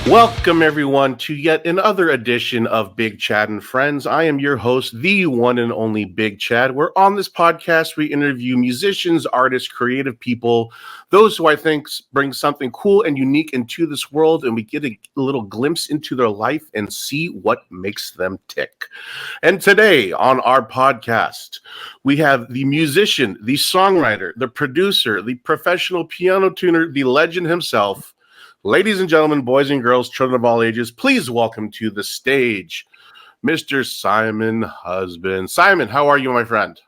Welcome, everyone, to yet another edition of Big Chad and Friends. I am your host, the one and only Big Chad, where on this podcast we interview musicians, artists, creative people, those who I think bring something cool and unique into this world, and we get a little glimpse into their life and see what makes them tick. And today on our podcast, we have the musician, the songwriter, the producer, the professional piano tuner, the legend himself. Ladies and gentlemen, boys and girls, children of all ages, please welcome to the stage Mr. Simon Husband. Simon, how are you, my friend?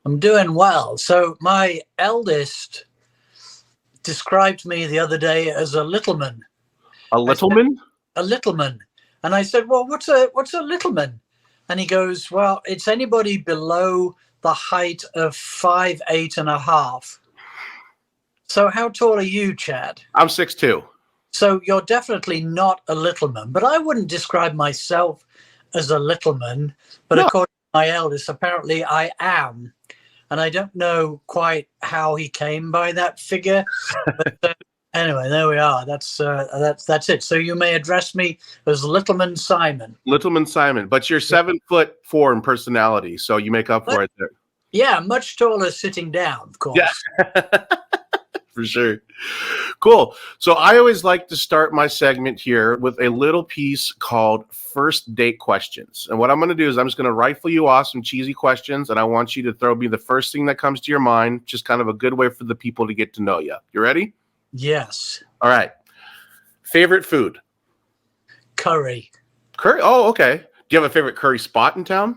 I'm doing well. So my eldest described me the other day as a little man. A little man? A little man. And I said, well, what's a little man? And he goes, well, it's anybody below the height of 5'8.5". So how tall are you, Chad? I'm 6'2". So you're definitely not a little man, but I wouldn't describe myself as a little man. But No. according to my eldest, apparently I am. And I don't know quite how he came by that figure. But anyway, there we are. That's it. So you may address me as Littleman Simon. Littleman Simon, but you're 7'4" in personality, so you make up for it there. Yeah, much taller sitting down, of course. Yeah. For sure. Cool. So I always like to start my segment here with a little piece called First Date Questions. And what I'm going to do is I'm just going to rifle you off some cheesy questions, and I want you to throw me the first thing that comes to your mind, just kind of a good way for the people to get to know you. You ready? Yes. All right. Favorite food? Curry. Curry? Oh, okay. Do you have a favorite curry spot in town?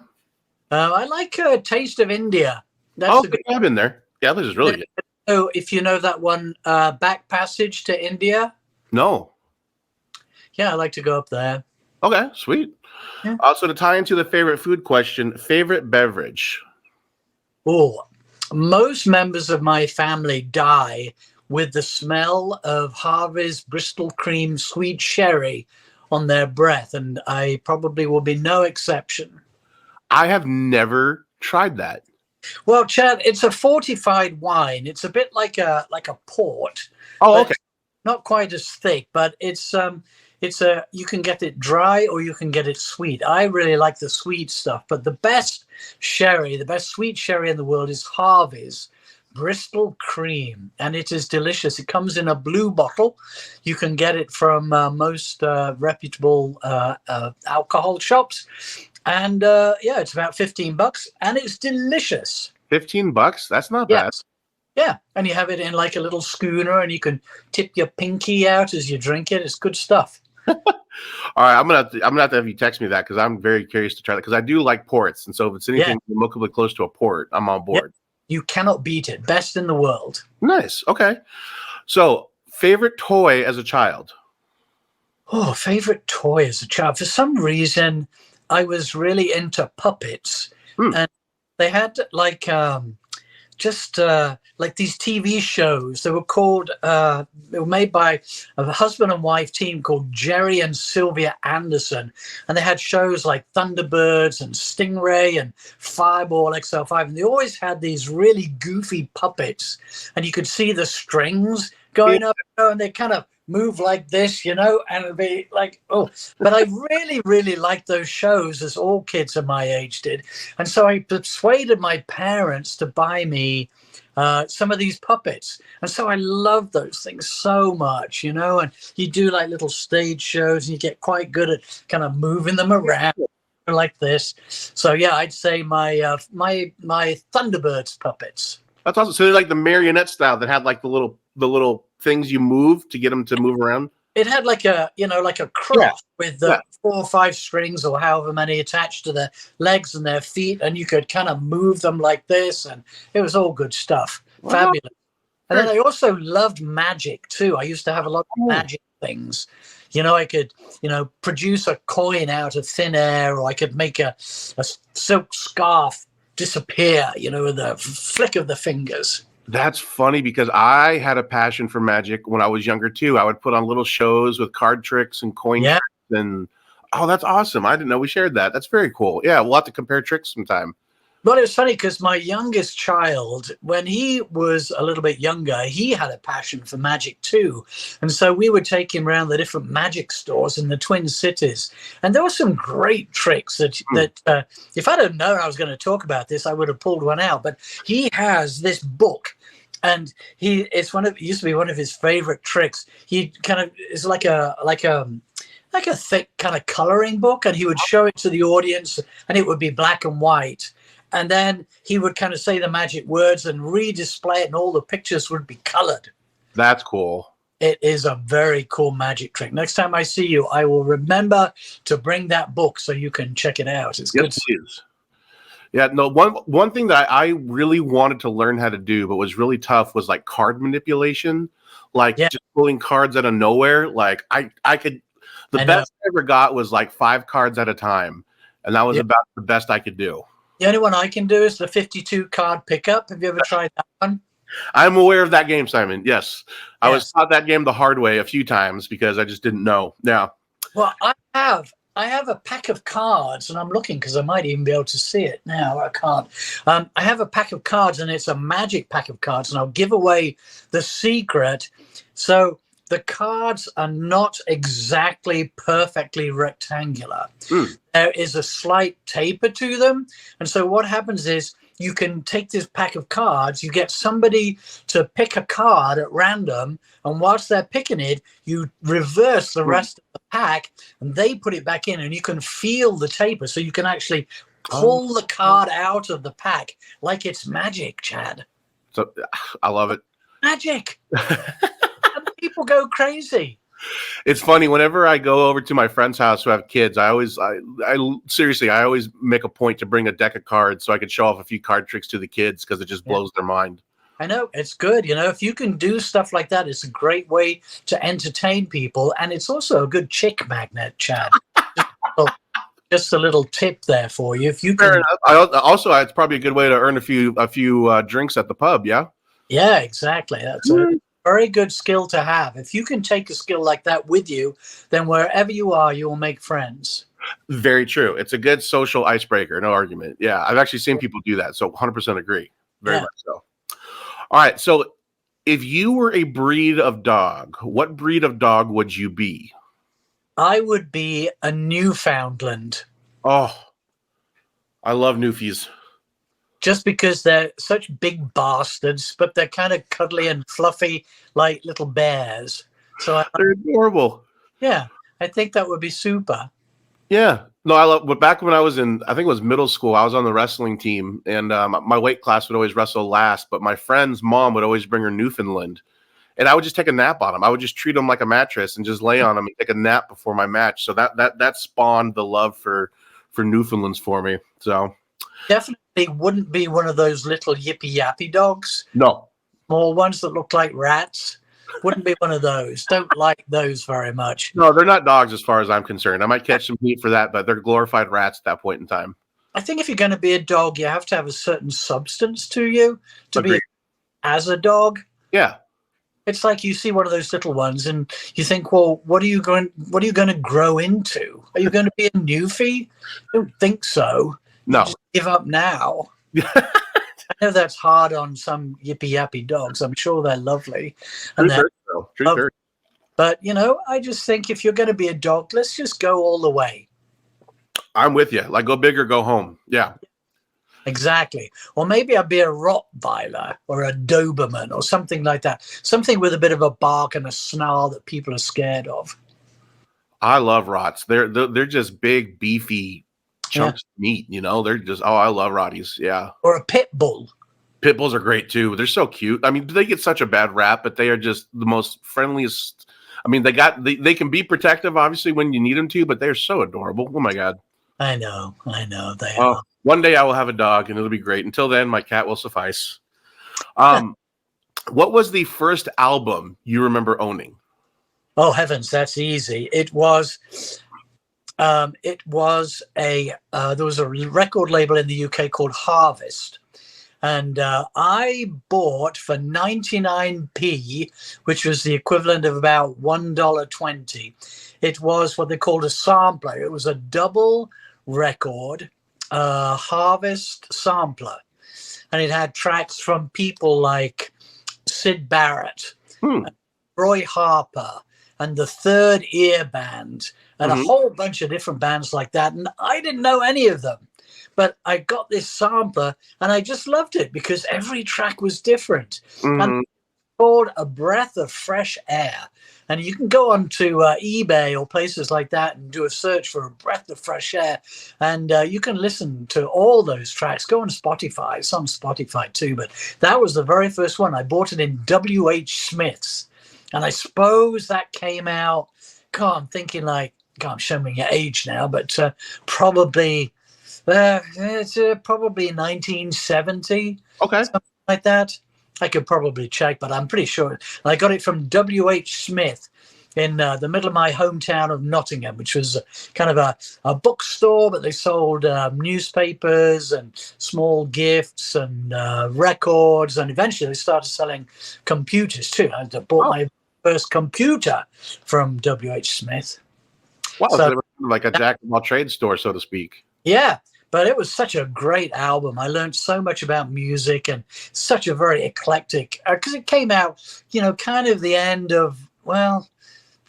I like Taste of India. That's I've been there. Yeah, this is really good. Oh, if you know that one, Back Passage to India. No. Yeah, I like to go up there. Okay, sweet. Yeah. So to tie into the favorite food question, favorite beverage? Oh, most members of my family die with the smell of Harvey's Bristol Cream Sweet Sherry on their breath, and I probably will be no exception. I have never tried that. Well, Chad, it's a fortified wine. It's a bit like a port. Oh, okay. Not quite as thick, but it's you can get it dry or you can get it sweet. I really like the sweet stuff, but the best sweet sherry in the world is Harvey's Bristol Cream, and it is delicious. It comes in a blue bottle. You can get it from most reputable alcohol shops. And it's about $15 and it's delicious. $15? That's not bad. Yeah. And you have it in like a little schooner and you can tip your pinky out as you drink it. It's good stuff. All right. I'm gonna have to have you text me that because I'm very curious to try that because I do like ports. And so if it's anything remotely close to a port, I'm on board. Yeah. You cannot beat it. Best in the world. Nice. Okay. So favorite toy as a child? Oh, favorite toy as a child. For some reason, I was really into puppets, and they had like like these TV shows. They were called. They were made by a husband and wife team called Jerry and Sylvia Anderson, and they had shows like Thunderbirds and Stingray and Fireball XL5, and they always had these really goofy puppets, and you could see the strings going up, and they kind of move like this, and it'd be like, oh, but I really, really liked those shows as all kids of my age did. And so I persuaded my parents to buy me some of these puppets. And so I love those things so much, and you do like little stage shows and you get quite good at kind of moving them around like this. So yeah, I'd say my my Thunderbirds puppets. That's awesome. So they're like the marionette style that had like the little things you move to get them to move around. It had like a cross with 4 or 5 strings or however many attached to their legs and their feet, and you could kind of move them like this, and it was all good stuff. Wow. Fabulous. And then I also loved magic too. I used to have a lot of magic things. I could, produce a coin out of thin air, or I could make a silk scarf disappear, with a flick of the fingers. That's funny because I had a passion for magic when I was younger too. I would put on little shows with card tricks and coin tricks and oh, that's awesome. I didn't know we shared that. That's very cool. Yeah, we'll have to compare tricks sometime. Well, it was funny because my youngest child, when he was a little bit younger, he had a passion for magic too. And so we would take him around the different magic stores in the Twin Cities. And there were some great tricks that if I'd have known I was going to talk about this, I would have pulled one out. But he has this book. And it used to be one of his favorite tricks. He kind of is like a thick kind of coloring book, and he would show it to the audience, and it would be black and white. And then he would kind of say the magic words and redisplay it, and all the pictures would be colored. That's cool. It is a very cool magic trick. Next time I see you, I will remember to bring that book so you can check it out. It's good. Please. Yeah, no, one thing that I really wanted to learn how to do, but was really tough, was like card manipulation, like just pulling cards out of nowhere. Like I could, the best I ever got was like 5 cards at a time. And that was about the best I could do. The only one I can do is the 52 card pickup. Have you ever tried that one? I'm aware of that game, Simon. Yes. I was taught that game the hard way a few times because I just didn't know. Yeah. Well, I have a pack of cards, and I'm looking because I might even be able to see it now. I can't. I have a pack of cards, and it's a magic pack of cards, and I'll give away the secret. So the cards are not exactly perfectly rectangular. There is a slight taper to them. And so what happens is you can take this pack of cards, you get somebody to pick a card at random, and whilst they're picking it, you reverse the rest of the pack, and they put it back in, and you can feel the taper. So you can actually pull the card out of the pack like it's magic, Chad. So I love it. Magic. People go crazy. It's funny, whenever I go over to my friend's house who have kids, I seriously always make a point to bring a deck of cards so I can show off a few card tricks to the kids because it just blows their mind. I know, it's good. You know, if you can do stuff like that, it's a great way to entertain people, and it's also a good chick magnet, Chad. Just a little tip there for you. If you can, also it's probably a good way to earn a few drinks at the pub. Yeah. Yeah, exactly. That's a very good skill to have. If you can take a skill like that with you, then wherever you are, you will make friends. Very true. It's a good social icebreaker. No argument. Yeah, I've actually seen people do that. So 100% agree. Very much so. All right. So if you were a breed of dog, what breed of dog would you be? I would be a Newfoundland. Oh, I love Newfies. Just because they're such big bastards, but they're kind of cuddly and fluffy like little bears. So they're adorable. Yeah, I think that would be super. Yeah. No, I love. But back when I was in, I think it was middle school, I was on the wrestling team, and my weight class would always wrestle last. But my friend's mom would always bring her Newfoundland, and I would just take a nap on him. I would just treat him like a mattress and just lay on him and take a nap before my match. So that spawned the love for Newfoundlands for me. So definitely wouldn't be one of those little yippy yappy dogs. No. Small ones that look like rats. Wouldn't be one of those. Don't like those very much. No, they're not dogs as far as I'm concerned. I might catch some heat for that, but they're glorified rats at that point in time. I think if you're going to be a dog, you have to have a certain substance to you to be as a dog. Yeah. It's like you see one of those little ones and you think, well, what are you going to grow into? Are you going to be a Newfie? I don't think so. No. Just give up now. I know that's hard on some yippy yappy dogs. I'm sure they're lovely. True. But, you know, I just think if you're going to be a dog, let's just go all the way. I'm with you. Like, go big or go home. Yeah. Exactly. Or maybe I'd be a Rottweiler or a Doberman or something like that. Something with a bit of a bark and a snarl that people are scared of. I love Rots. They're just big, beefy chunks of meat, you know? They're just, I love Rotties. Yeah. Or a pit bull. Pit bulls are great too. They're so cute. I mean, they get such a bad rap, but they are just the most friendliest. I mean, they can be protective, obviously, when you need them to, but they're so adorable. Oh my God. I know. They are. One day I will have a dog and it'll be great. Until then, my cat will suffice. What was the first album you remember owning? Oh heavens, that's easy. It was there was a record label in the UK called Harvest. And I bought for 99p, which was the equivalent of about $1.20. It was what they called a sampler. It was a double record, Harvest sampler, and it had tracks from people like Syd Barrett, Hmm. Roy Harper, and the Third Ear Band, and a Mhm. whole bunch of different bands like that. And I didn't know any of them, but I got this sampler and I just loved it because every track was different. And Mhm. it's called A Breath of Fresh Air. And you can go onto eBay or places like that and do a search for A Breath of Fresh Air. And you can listen to all those tracks. Go on Spotify. It's on Spotify too. But that was the very first one. I bought it in W.H. Smith's. And I suppose that came out, God, I'm thinking like, God, I'm showing your age now, but probably, it's probably 1970, Okay. something like that. I could probably check, but I'm pretty sure. I got it from W.H. Smith in the middle of my hometown of Nottingham, which was kind of a bookstore, but they sold newspapers and small gifts and records. And eventually they started selling computers too. I bought Oh, my first computer from W.H. Smith. wow. So So, they were like a jack of all trades store, so to speak. yeah, but it was such a great album. I learned so much about music and such a very eclectic, because it came out, kind of the end of, well,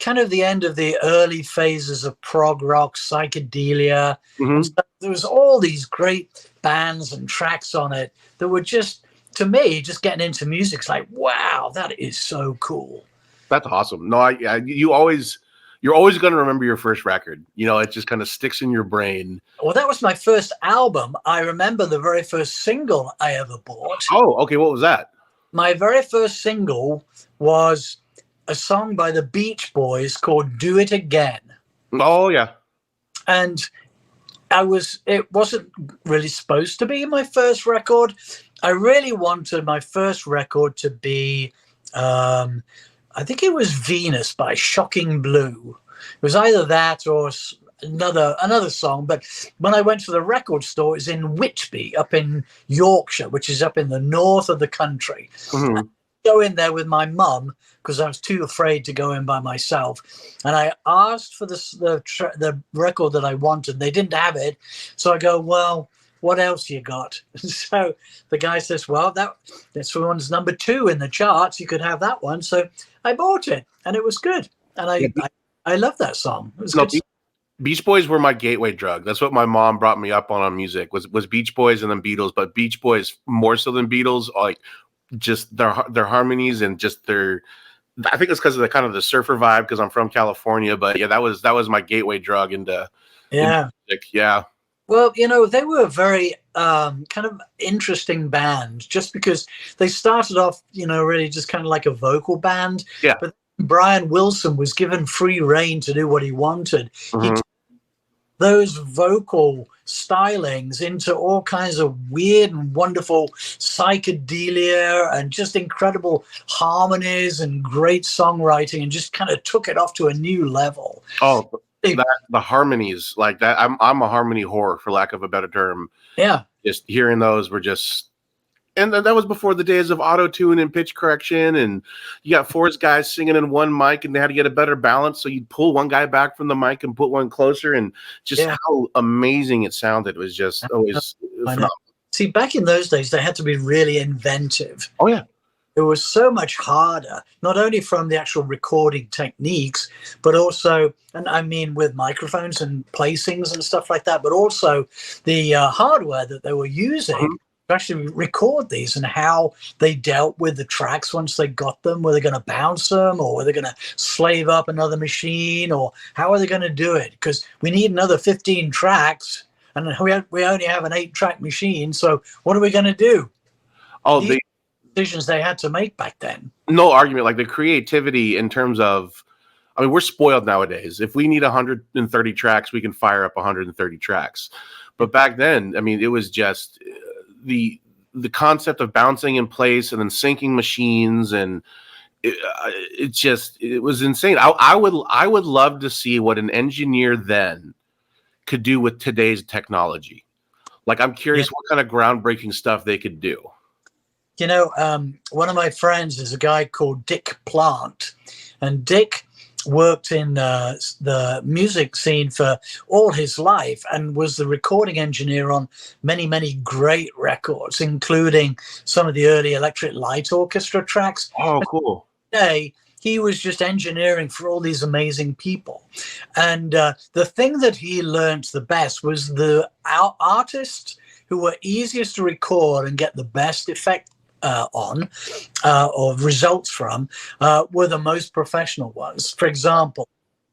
kind of the end of the early phases of prog rock, psychedelia, and Mhm. stuff. There was all these great bands and tracks on it that were just, to me, just getting into music. It's like, wow, that is so cool. That's awesome. No, you're always going to remember your first record. It just kind of sticks in your brain. Well, that was my first album. I remember the very first single I ever bought. Oh, okay. What was that? My very first single was a song by the Beach Boys called Do It Again. Oh, yeah. And it wasn't really supposed to be my first record. I really wanted my first record to be, I think it was Venus by Shocking Blue. It was either that or another song. But when I went to the record store, it's in Whitby up in Yorkshire, which is up in the north of the country. Mhm. Go in there with my mum because I was too afraid to go in by myself, and I asked for the record that I wanted. They didn't have it, so I go, well, what else you got? So the guy says, well, this one's number 2 in the charts. You could have that one. So I bought it, and it was good, and Yeah, I love that song. It was no, good. Beach Boys were my gateway drug. That's what my mom brought me up on music was Beach Boys and then Beatles, but Beach Boys more so than Beatles, like just their harmonies and just their. I think it's because of the kind of the surfer vibe because I'm from California, but yeah, that was my gateway drug into Yeah. music. Yeah. Well, they were a very kind of interesting band just because they started off, really just kind of like a vocal band. Yeah. But Brian Wilson was given free rein to do what he wanted. He Mhm. took those vocal stylings into all kinds of weird and wonderful psychedelia and just incredible harmonies and great songwriting and just kind of took it off to a new level. Oh, the harmonies like that. I'm a harmony whore, for lack of a better term. Yeah. Just hearing those were just, and that was before the days of auto tune and pitch correction. And you got 4 guys singing in one mic, and they had to get a better balance. So you'd pull one guy back from the mic and put one closer, and just how amazing it sounded was just always phenomenal. See, back in those days, they had to be really inventive. Oh yeah. It was so much harder, not only from the actual recording techniques, but also, and I mean with microphones and placings and stuff like that, but also the hardware that they were using to actually record these and how they dealt with the tracks once they got them. Were they going to bounce them, or were they going to slave up another machine, or how are they going to do it? Because we need another 15 tracks, and we only have an 8-track machine. So what are we going to do? Oh, These decisions they had to make back then. No argument. Like the creativity in terms of, I mean, we're spoiled nowadays. If we need 130 tracks, we can fire up 130 tracks. But back then, I mean, it was just the concept of bouncing in place and then syncing machines, and it was insane. I would love to see what an engineer then could do with today's technology. Like, I'm curious what kind of groundbreaking stuff they could do. One of my friends is a guy called Dick Plant, and Dick worked in the music scene for all his life and was the recording engineer on many, many great records, including some of the early Electric Light Orchestra tracks. Oh, cool. Today, he was just engineering for all these amazing people. And the thing that he learned the best was the artists who were easiest to record and get the best effect on or results from were the most professional ones. For example,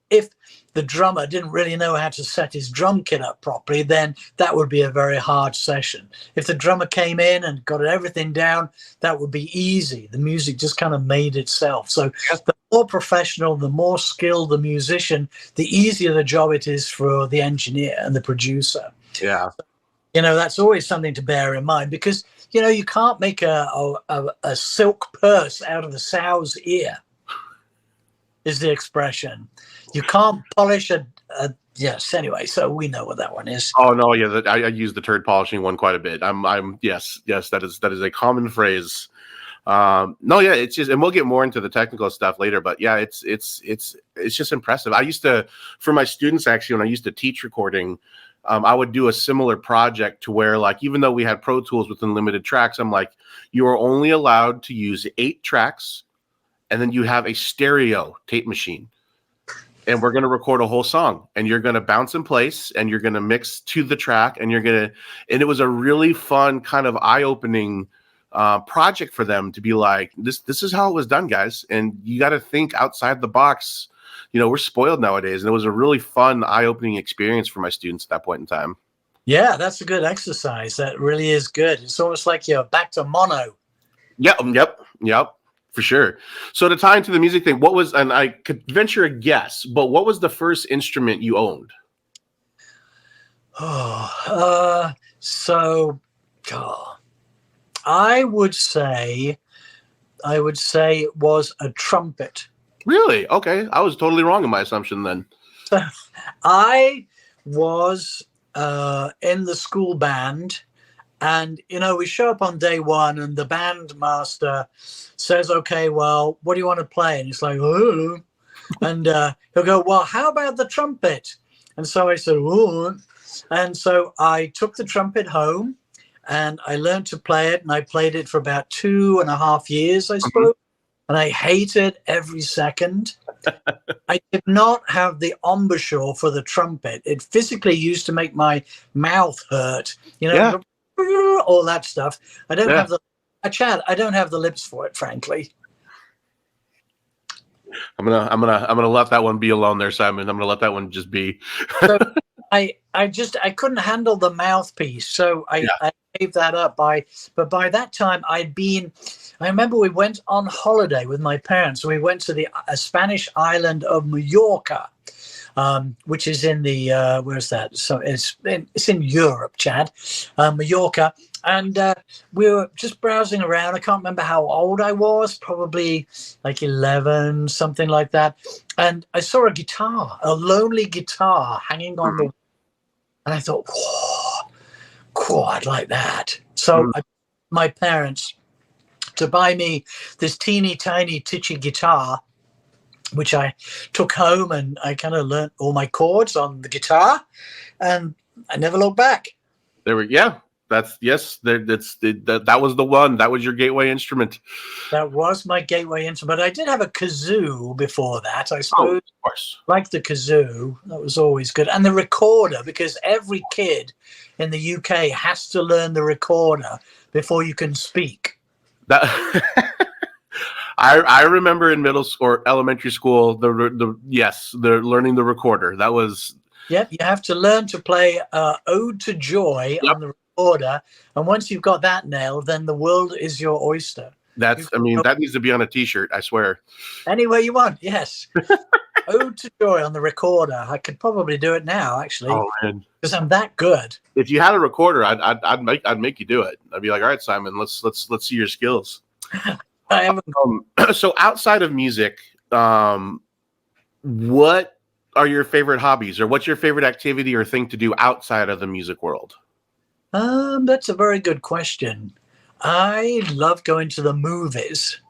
if the drummer didn't really know how to set his drum kit up properly, then that would be a very hard session. If the drummer came in and got everything down, that would be easy. The music just kind of made itself. So the more professional, the more skilled the musician, the easier the job it is for the engineer and the producer. Yeah. That's always something to bear in mind, because you can't make a silk purse out of a sow's ear, is the expression. You can't polish yes. Anyway, so we know what that one is. Oh no, yeah, I use the turd polishing one quite a bit. Yes, that is a common phrase. No, yeah, it's just, and we'll get more into the technical stuff later, but yeah, it's just impressive. I used to, for my students, actually, when I used to teach recording, I would do a similar project to where, like, even though we had Pro Tools with unlimited tracks, I'm like, you are only allowed to use 8 tracks, and then you have a stereo tape machine, and we're going to record a whole song, and you're going to bounce in place, and you're going to mix to the track, and and it was a really fun kind of eye-opening project for them to be like, this is how it was done, guys, and you got to think outside the box. We're spoiled nowadays, and it was a really fun, eye-opening experience for my students at that point in time. Yeah, that's a good exercise. That really is good. It's almost like you're back to mono. Yep, for sure. So to tie into the music thing, what was, and I could venture a guess, but what was the first instrument you owned? I would say it was a trumpet. Really? Okay. I was totally wrong in my assumption then. So I was in the school band, and we show up on day one, and the band master says, "Okay, well, what do you want to play?" And it's like, "Oh," and he'll go, "Well, how about the trumpet?" And so I said, "Oh," and so I took the trumpet home, and I learned to play it, and I played it for about 2.5 years, I suppose. And I hated every second. I did not have the embouchure for the trumpet. It physically used to make my mouth hurt, all that stuff. I don't have I don't have the lips for it, frankly. I'm gonna let that one be alone there, Simon. I'm gonna let that one just be. So I couldn't handle the mouthpiece, so I gave that up. But by that time I remember we went on holiday with my parents. We went to the Spanish island of Mallorca, which is in the where's that? So it's in Europe, Chad, Mallorca. And we were just browsing around. I can't remember how old I was, probably like 11, something like that. And I saw a lonely guitar hanging on the wall. And I thought, whoa, I'd like that. So my parents to buy me this teeny tiny titchy guitar, which I took home, and I kind of learnt all my chords on the guitar, and I never looked back. That was the one. That was your gateway instrument. That was my gateway instrument. I did have a kazoo before that, I suppose. Oh, of course. Like the kazoo, that was always good. And the recorder, because every kid in the UK has to learn the recorder before you can speak. That I remember in middle school or elementary school, the learning the recorder. That was. Yep, you have to learn to play Ode to Joy on the recorder, and once you've got that nailed, then the world is your oyster. That needs to be on a T-shirt, I swear. Anywhere you want, yes. Ode to Joy on the recorder. I could probably do it now, actually. Oh man, because I'm that good. If you had a recorder, I'd make you do it. I'd be like, all right, Simon, let's see your skills. I haven't. So outside of music, what are your favorite hobbies, or what's your favorite activity or thing to do outside of the music world? That's a very good question. I love going to the movies.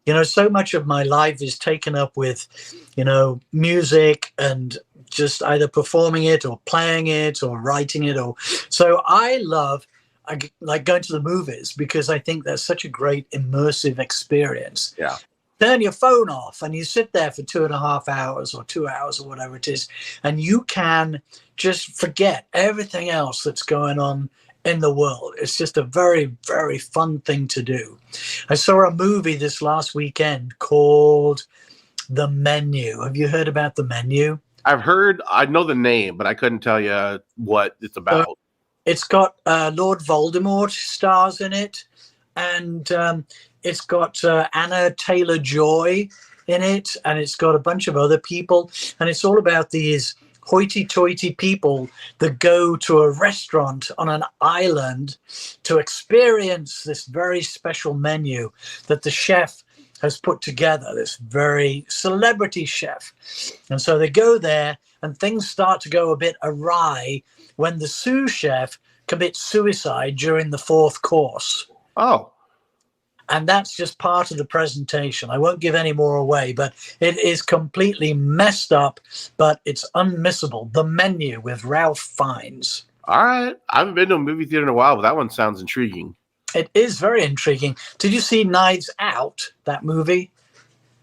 You know, so much of my life is taken up with, you know, music and just either performing it or playing it or writing it. Or so I like going to the movies because I think that's such a great immersive experience. Yeah. Turn your phone off and you sit there for 2.5 hours or 2 hours or whatever it is, and you can just forget everything else that's going on in the world. It's just a very, very fun thing to do. I saw a movie this last weekend called The Menu. Have you heard about The Menu? I know the name, but I couldn't tell you what it's about. It's got Lord Voldemort stars in it, and it's got Anna Taylor-Joy in it, and it's got a bunch of other people, and it's all about these hoity-toity people that go to a restaurant on an island to experience this very special menu that the chef has put together, this very celebrity chef. And so they go there and things start to go a bit awry when the sous chef commits suicide during the fourth course. Oh. And that's just part of the presentation. I won't give any more away, but it is completely messed up, but it's unmissable. The Menu with Ralph Fiennes. All right. I haven't been to a movie theater in a while, but that one sounds intriguing. It is very intriguing. Did you see Knives Out, that movie?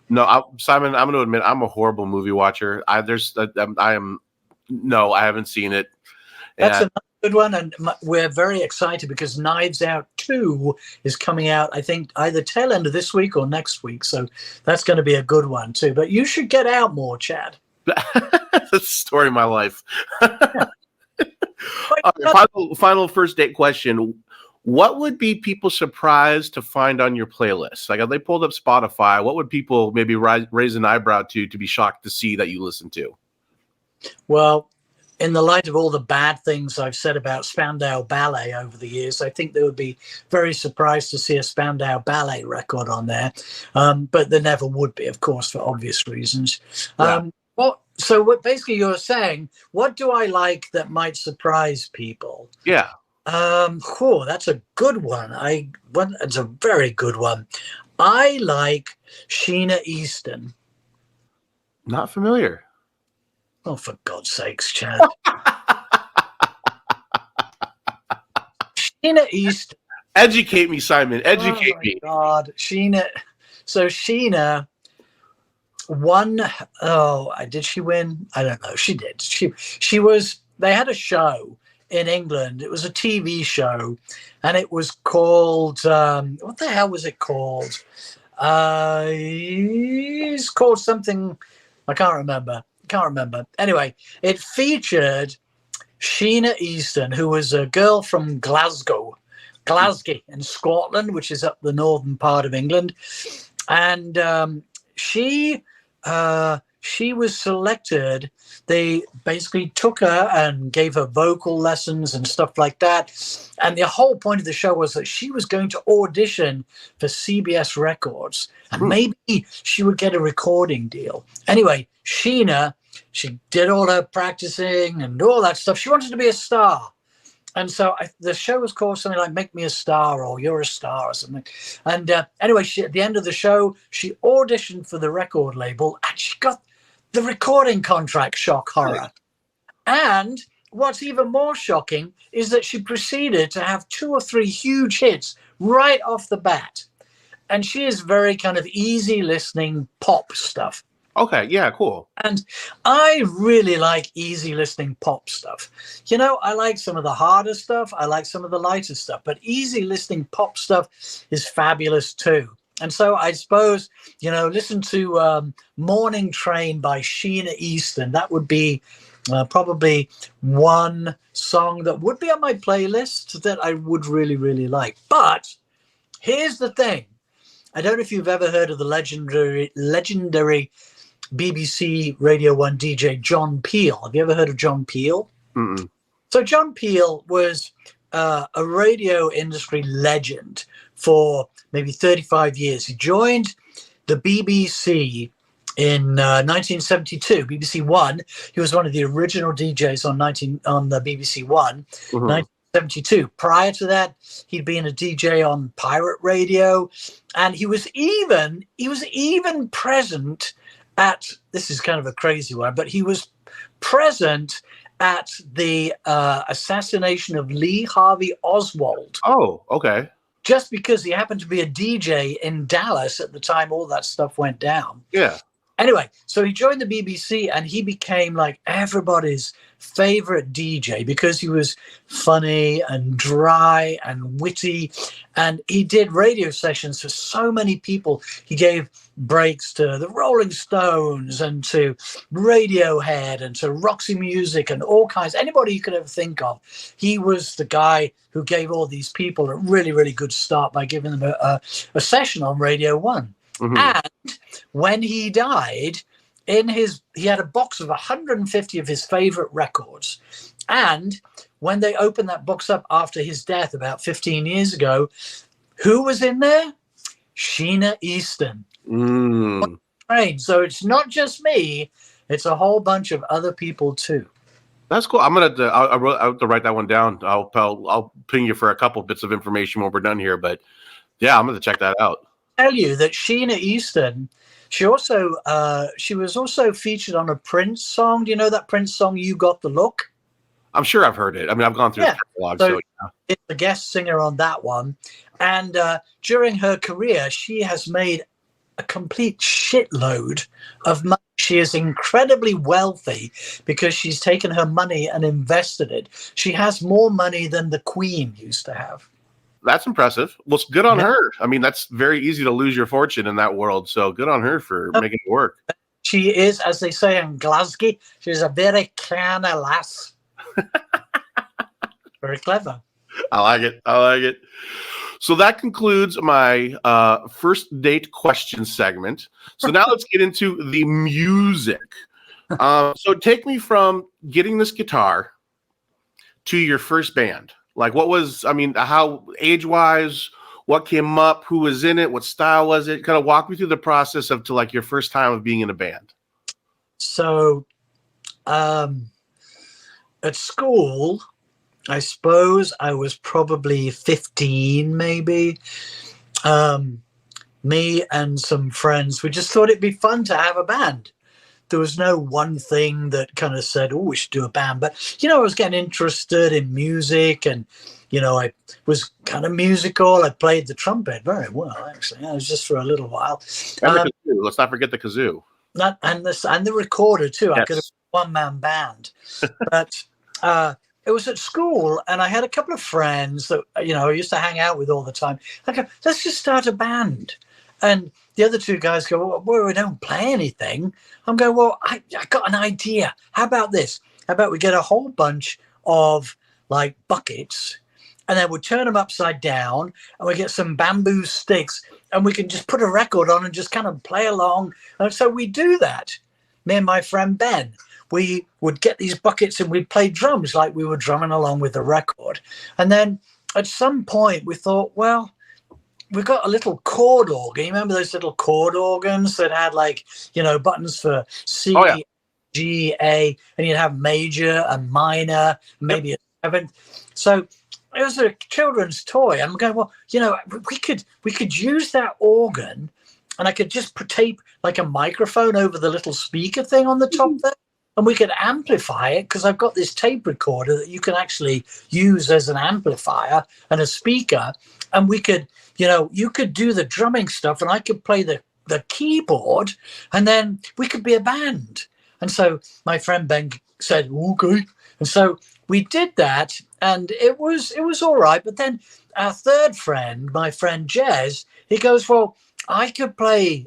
No, Simon, I'm going to admit I'm a horrible movie watcher. I haven't seen it. That's another good one, and we're very excited because Knives Out 2 is coming out, I think, either tail end of this week or next week. So that's going to be a good one too. But you should get out more, Chad. That's the story of my life. Final first date question. What would be people surprised to find on your playlist? Like, if they pulled up Spotify, what would people maybe raise an eyebrow to be shocked to see that you listen to? Well, in the light of all the bad things I've said about Spandau Ballet over the years, I think they would be very surprised to see a Spandau Ballet record on there. But there never would be, of course, for obvious reasons. Yeah. What basically you're saying, what do I like that might surprise people? Yeah. That's a good one. It's a very good one. I like Sheena Easton. Not familiar. Oh, for God's sakes, Chad. Sheena Easton. Educate me, Simon. Educate me. God, Sheena. So Sheena won. Oh, did she win? I don't know. She did. She was. They had a show in England. It was a TV show, and it was called. What the hell was it called? It's called something. I can't remember. Anyway, it featured Sheena Easton, who was a girl from Glasgow in Scotland, which is up the northern part of England. And she was selected. They basically took her and gave her vocal lessons and stuff like that. And the whole point of the show was that she was going to audition for CBS Records. And maybe she would get a recording deal. Anyway, Sheena, she did all her practicing and all that stuff. She wanted to be a star. And so the show was called something like Make Me a Star or You're a Star or something. And anyway, at the end of the show, she auditioned for the record label and she got the recording contract. Shock horror. And what's even more shocking is that she proceeded to have 2 or 3 huge hits right off the bat. And she is very kind of easy listening pop stuff. Okay, yeah, cool. And I really like easy listening pop stuff. You know, I like some of the harder stuff. I like some of the lighter stuff. But easy listening pop stuff is fabulous too. And so I suppose, you know, listen to Morning Train by Sheena Easton. That would be probably one song that would be on my playlist that I would really, really like. But here's the thing. I don't know if you've ever heard of the legendary BBC Radio 1 DJ John Peel. Have you ever heard of John Peel? Mm-mm. So John Peel was a radio industry legend for maybe 35 years. He joined the BBC in 1972, BBC One. He was one of the original DJs on the BBC One. 72. Prior to that, he'd been a DJ on pirate radio, and he was even present at, this is kind of a crazy one, but he was present at the assassination of Lee Harvey Oswald. Oh, okay. Just because he happened to be a DJ in Dallas at the time all that stuff went down. Yeah. Anyway, so he joined the BBC and he became like everybody's favorite DJ because he was funny and dry and witty. And he did radio sessions for so many people. He gave breaks to the Rolling Stones and to Radiohead and to Roxy Music and all kinds, anybody you could ever think of. He was the guy who gave all these people a really, really good start by giving them a session on Radio 1. Mm-hmm. And when he died, he had a box of 150 of his favorite records. And when they opened that box up after his death about 15 years ago, who was in there? Sheena Easton. So it's not just me, it's a whole bunch of other people too. That's cool. I'm gonna I'll have to write that one down. I'll ping you for a couple bits of information when we're done here. But yeah, I'm gonna check that out. Tell you that Sheena Easton, she was also featured on a Prince song. Do you know that Prince song, "You Got the Look"? I'm sure I've heard it. I mean, I've gone through the catalog. So yeah. It's the guest singer on that one. And during her career, she has made a complete shitload of money. She is incredibly wealthy because she's taken her money and invested it. She has more money than the Queen used to have. That's impressive. Well, it's good on her. I mean, that's very easy to lose your fortune in that world. So good on her for making it work. She is, as they say in Glasgow, she's a very clever lass. Very clever. I like it. So that concludes my first date question segment. So now let's get into the music. So take me from getting this guitar to your first band. Like, what was, I mean, how age-wise, what came up, who was in it, what style was it? Kind of walk me through the process of to like your first time of being in a band. So at school, I suppose I was probably 15, maybe. Me and some friends, we just thought it'd be fun to have a band. There was no one thing that kind of said, oh, we should do a band. But, I was getting interested in music and, I was kind of musical. I played the trumpet very well, actually. I was just for a little while. And the kazoo. Let's not forget the kazoo. And the recorder, too. Yes. I could have a one-man band. But it was at school, and I had a couple of friends that, I used to hang out with all the time. I go, let's just start a band. And the other two guys go, well, we don't play anything. I'm going, well, I got an idea. How about this? How about we get a whole bunch of like buckets and then we turn them upside down and we get some bamboo sticks and we can just put a record on and just kind of play along. And so we do that. Me and my friend Ben, we would get these buckets and we'd play drums like we were drumming along with the record. And then at some point we thought, well, we got a little chord organ. You remember those little chord organs that had like, buttons for C, G, A, and you'd have major and minor, maybe a seventh. So it was a children's toy. I'm going, well, we could use that organ, and I could just tape like a microphone over the little speaker thing on the top there, and we could amplify it because I've got this tape recorder that you can actually use as an amplifier and a speaker, and we could. You could do the drumming stuff and I could play the keyboard and then we could be a band. And so my friend Ben said, okay. And so we did that and it was all right. But then our third friend, my friend Jez, he goes, well, I could play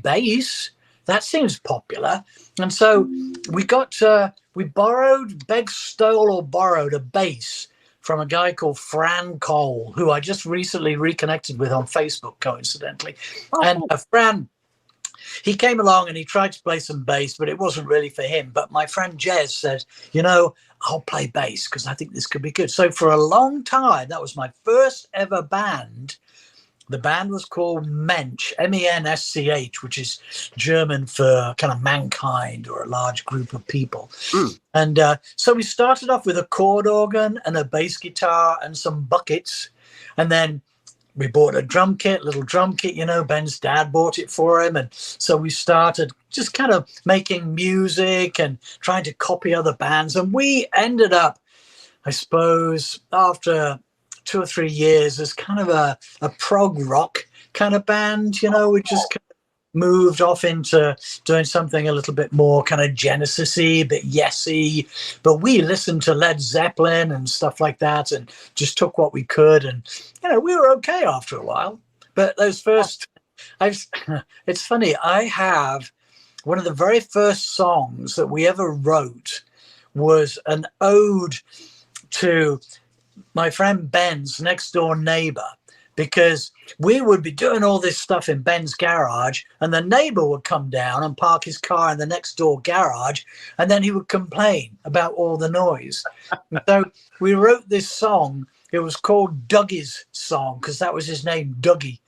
bass. That seems popular. And so we borrowed a bass from a guy called Fran Cole, who I just recently reconnected with on Facebook, coincidentally. Oh. And Fran, he came along and he tried to play some bass, but it wasn't really for him. But my friend Jez said, I'll play bass because I think this could be good. So for a long time, that was my first ever band. The band was called Mensch, Mensch, which is German for kind of mankind or a large group of people. Mm. And so we started off with a chord organ and a bass guitar and some buckets. And then we bought a drum kit, little drum kit, Ben's dad bought it for him. And so we started just kind of making music and trying to copy other bands. And we ended up, I suppose, after 2 or 3 years as kind of a prog rock kind of band. We just kind of moved off into doing something a little bit more kind of Genesis-y, a bit Yes-y. But we listened to Led Zeppelin and stuff like that and just took what we could. And, we were okay after a while. But those first, it's funny, I have one of the very first songs that we ever wrote was an ode to my friend Ben's next door neighbor, because we would be doing all this stuff in Ben's garage and the neighbor would come down and park his car in the next door garage, and then he would complain about all the noise. And so we wrote this song. It was called Dougie's Song because that was his name, Dougie.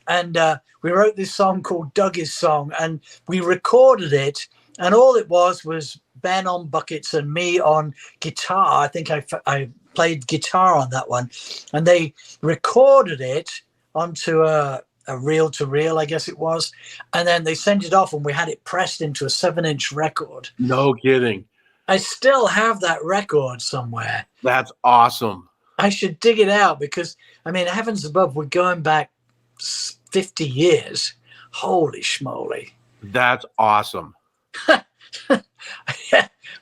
And we wrote this song called Dougie's Song, and we recorded it, and all it was Ben on buckets and me on guitar. I think I played guitar on that one, and they recorded it onto a reel-to-reel, I guess it was, and then they sent it off and we had it pressed into a 7-inch record. No kidding. I still have that record somewhere. That's awesome. I should dig it out because, heavens above, we're going back 50 years. Holy schmoly. That's awesome.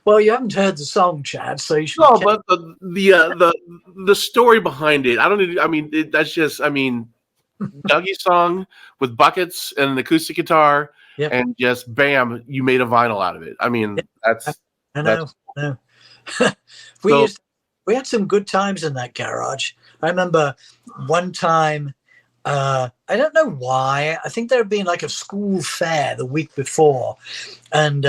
Well, you haven't heard the song, Chad, so you should. No, but the story behind it, that's just, Dougie's Song with buckets and an acoustic guitar, yep. And just bam, you made a vinyl out of it. That's. I know. We had some good times in that garage. I remember one time. I don't know why. I think there had been like a school fair the week before, and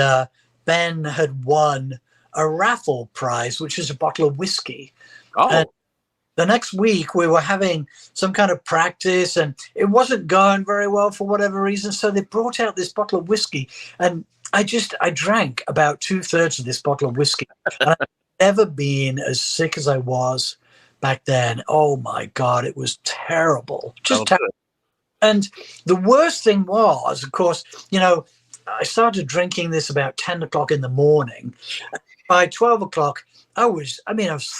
Ben had won a raffle prize, which is a bottle of whiskey. Oh. And the next week we were having some kind of practice and it wasn't going very well for whatever reason. So they brought out this bottle of whiskey and I drank about 2/3 of this bottle of whiskey. And I've never been as sick as I was back then. Oh my God, it was terrible. Just terrible. And the worst thing was, of course, I started drinking this about 10 o'clock in the morning. By 12 o'clock, I was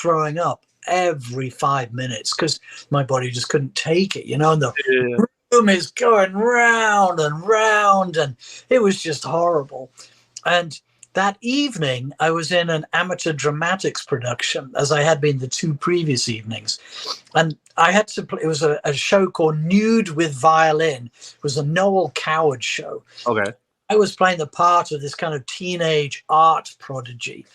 throwing up every 5 minutes because my body just couldn't take it, and the room is going round and round, and it was just horrible. And that evening, I was in an amateur dramatics production, as I had been the 2 previous evenings. And I had to play, it was a show called Nude with Violin. It was a Noel Coward show. Okay. I was playing the part of this kind of teenage art prodigy.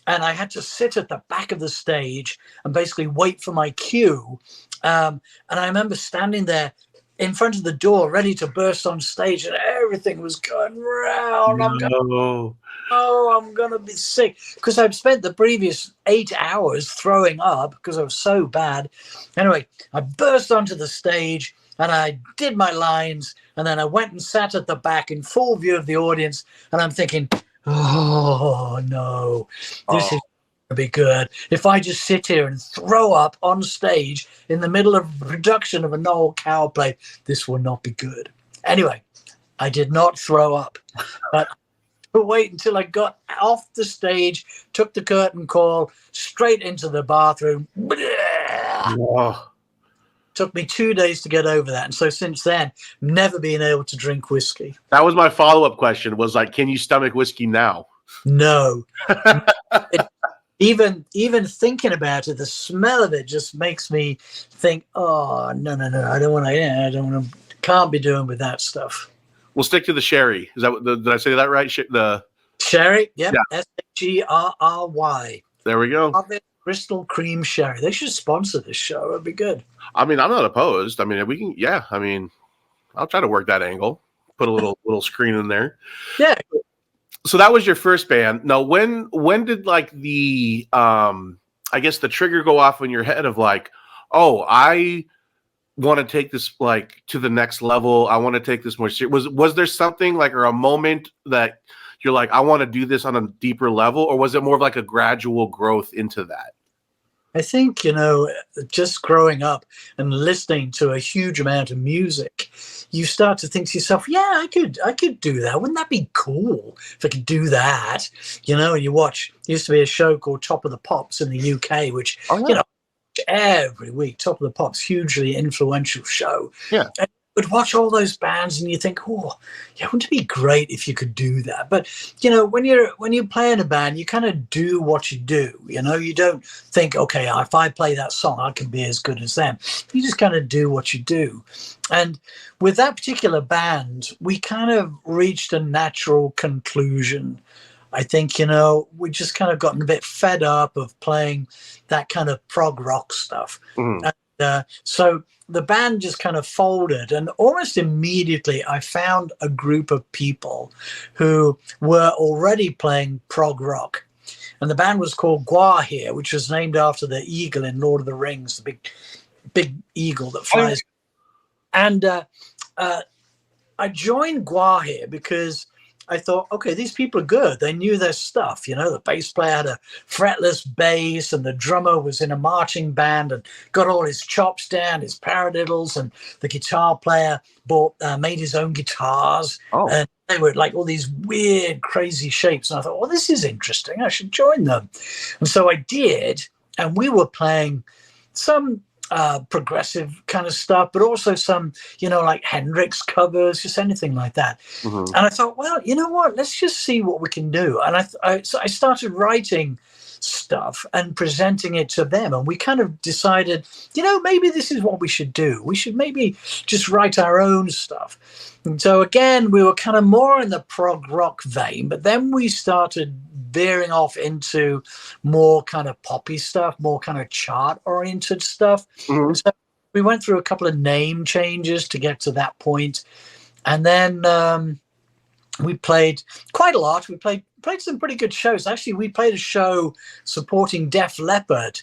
And I had to sit at the back of the stage and basically wait for my cue. And I remember standing there in front of the door, ready to burst on stage, and everything was going round. No. I'm going to be sick. Because I'd spent the previous 8 hours throwing up because I was so bad. Anyway, I burst onto the stage and I did my lines. And then I went and sat at the back in full view of the audience. And I'm thinking, oh, no, this is going to be good. If I just sit here and throw up on stage in the middle of a production of a Noel Coward play, this will not be good. Anyway, I did not throw up. But wait until I got off the stage, took the curtain call, straight into the bathroom. Whoa. Took me 2 days to get over that. And so since then, never been able to drink whiskey. That was my follow-up question, was like, can you stomach whiskey now? No. Even thinking about it, the smell of it just makes me think, oh, no. I don't want to, can't be doing with that stuff. We'll stick to the sherry. Is that did I say that right? The sherry? Yep. Yeah. SHERRY. There we go. Bristol Cream Sherry. They should sponsor this show. It'd be good. I'm not opposed. We can. Yeah. I'll try to work that angle. Put a little screen in there. Yeah. So that was your first band. Now, when did like the I guess the trigger go off in your head of like, oh, I want to take this like to the next level. I want to take this more serious. Was there something like, or a moment that you're like, I want to do this on a deeper level, or was it more of like a gradual growth into that? I think, just growing up and listening to a huge amount of music, you start to think to yourself, yeah, I could do that. Wouldn't that be cool if I could do that? And you watch, there used to be a show called Top of the Pops in the UK, which, every week, Top of the Pops, hugely influential show. Yeah. And you would watch all those bands and you think, oh, yeah, wouldn't it be great if you could do that? But, when you play in a band, you kind of do what you do. You don't think, okay, if I play that song, I can be as good as them. You just kind of do what you do. And with that particular band, we kind of reached a natural conclusion. I think, we just kind of gotten a bit fed up of playing that kind of prog rock stuff. Mm-hmm. And so the band just kind of folded, and almost immediately I found a group of people who were already playing prog rock. And the band was called Gwahir, which was named after the eagle in Lord of the Rings, the big eagle that flies. And I joined Gwahir because I thought, okay, these people are good. They knew their stuff. The bass player had a fretless bass, and the drummer was in a marching band and got all his chops down, his paradiddles, and the guitar player made his own guitars. Oh. And they were like all these weird, crazy shapes. And I thought, well, this is interesting. I should join them. And so I did. And we were playing some progressive kind of stuff, but also some, like Hendrix covers, just anything like that. Mm-hmm. And I thought, well, you know what? Let's just see what we can do. And so I started writing stuff and presenting it to them. And we kind of decided, maybe this is what we should do. We should maybe just write our own stuff. And so again, we were kind of more in the prog rock vein, but then we started veering off into more kind of poppy stuff, more kind of chart oriented stuff. Mm-hmm. So we went through a couple of name changes to get to that point. And then we played quite a lot. We played some pretty good shows. Actually, we played a show supporting Def Leppard,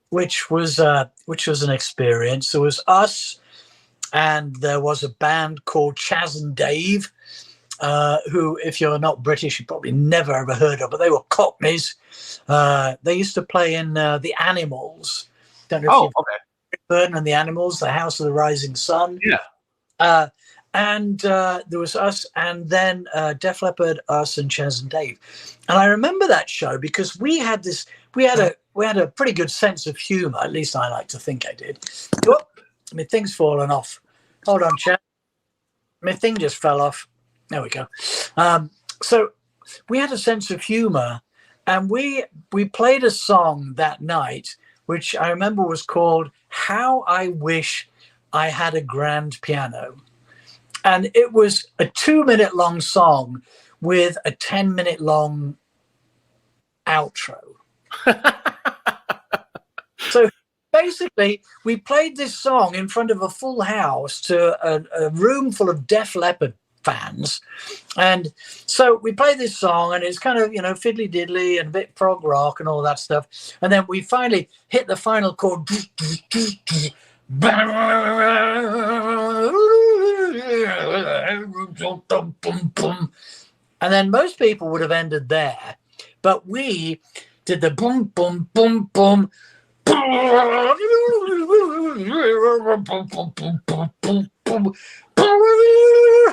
which was an experience. There was us, and there was a band called Chas and Dave, who, if you're not British, you probably never ever heard of, but they were Cockneys. They used to play in The Animals. Don't know if you've heard of The Animals, The House of the Rising Sun. Yeah. And there was us, and then Def Leppard, us, and Chas and Dave. And I remember that show because we had a pretty good sense of humor. At least I like to think I did. Oh, my thing's fallen off. Hold on, Chas. My thing just fell off. There we go. So we had a sense of humor, and we played a song that night, which I remember was called "How I Wish I Had a Grand Piano." And it was a 2-minute long song with a 10-minute long outro. So basically, we played this song in front of a full house to a room full of Def Leppard fans. And so we played this song, and it's kind of, fiddly diddly and a bit prog rock and all that stuff. And then we finally hit the final chord. And then most people would have ended there, but we did the boom, boom, boom, boom.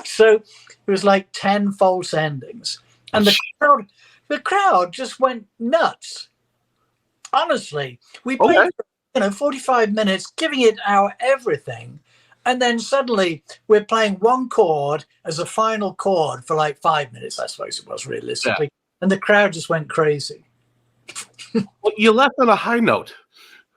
So it was like 10 false endings, and the crowd just went nuts. Honestly, we played 45 minutes, giving it our everything. And then suddenly we're playing one chord as a final chord for like 5 minutes, I suppose it was realistically. Yeah. And the crowd just went crazy. Well, you left on a high note.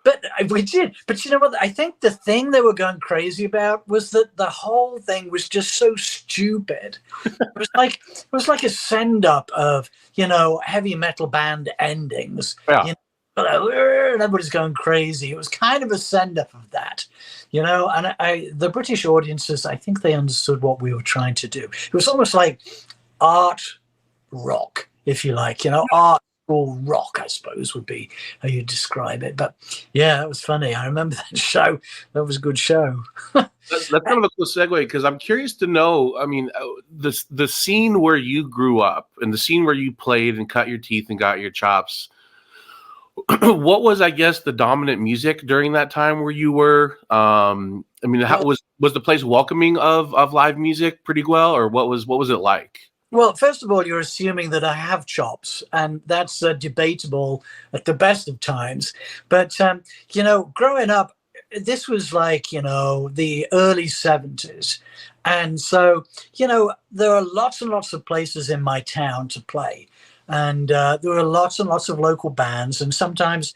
But we did. But you know what? I think the thing they were going crazy about was that the whole thing was just so stupid. It was like a send up of, heavy metal band endings. Yeah. And everybody's going crazy. It was kind of a send-up of that, and the British audiences, I think they understood what we were trying to do. It was almost like art rock, if you like, art school rock, I suppose, would be how you describe it. But yeah, it was funny. I remember that show. That was a good show. That's kind of a cool segue because I'm curious to know. I mean, the scene where you grew up and the scene where you played and cut your teeth and got your chops. What was, I guess, the dominant music during that time where you were? I mean, how was the place welcoming of live music pretty well, or what was it like? Well, first of all, you're assuming that I have chops, and that's debatable at the best of times. But growing up, this was like the early 70s, and so there are lots and lots of places in my town to play. And there were lots and lots of local bands, and sometimes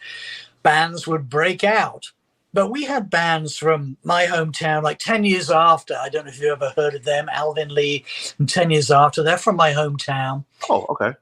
bands would break out. But we had bands from my hometown, like 10 Years After. I don't know if you've ever heard of them, Alvin Lee and 10 Years After. They're from my hometown. Oh, okay.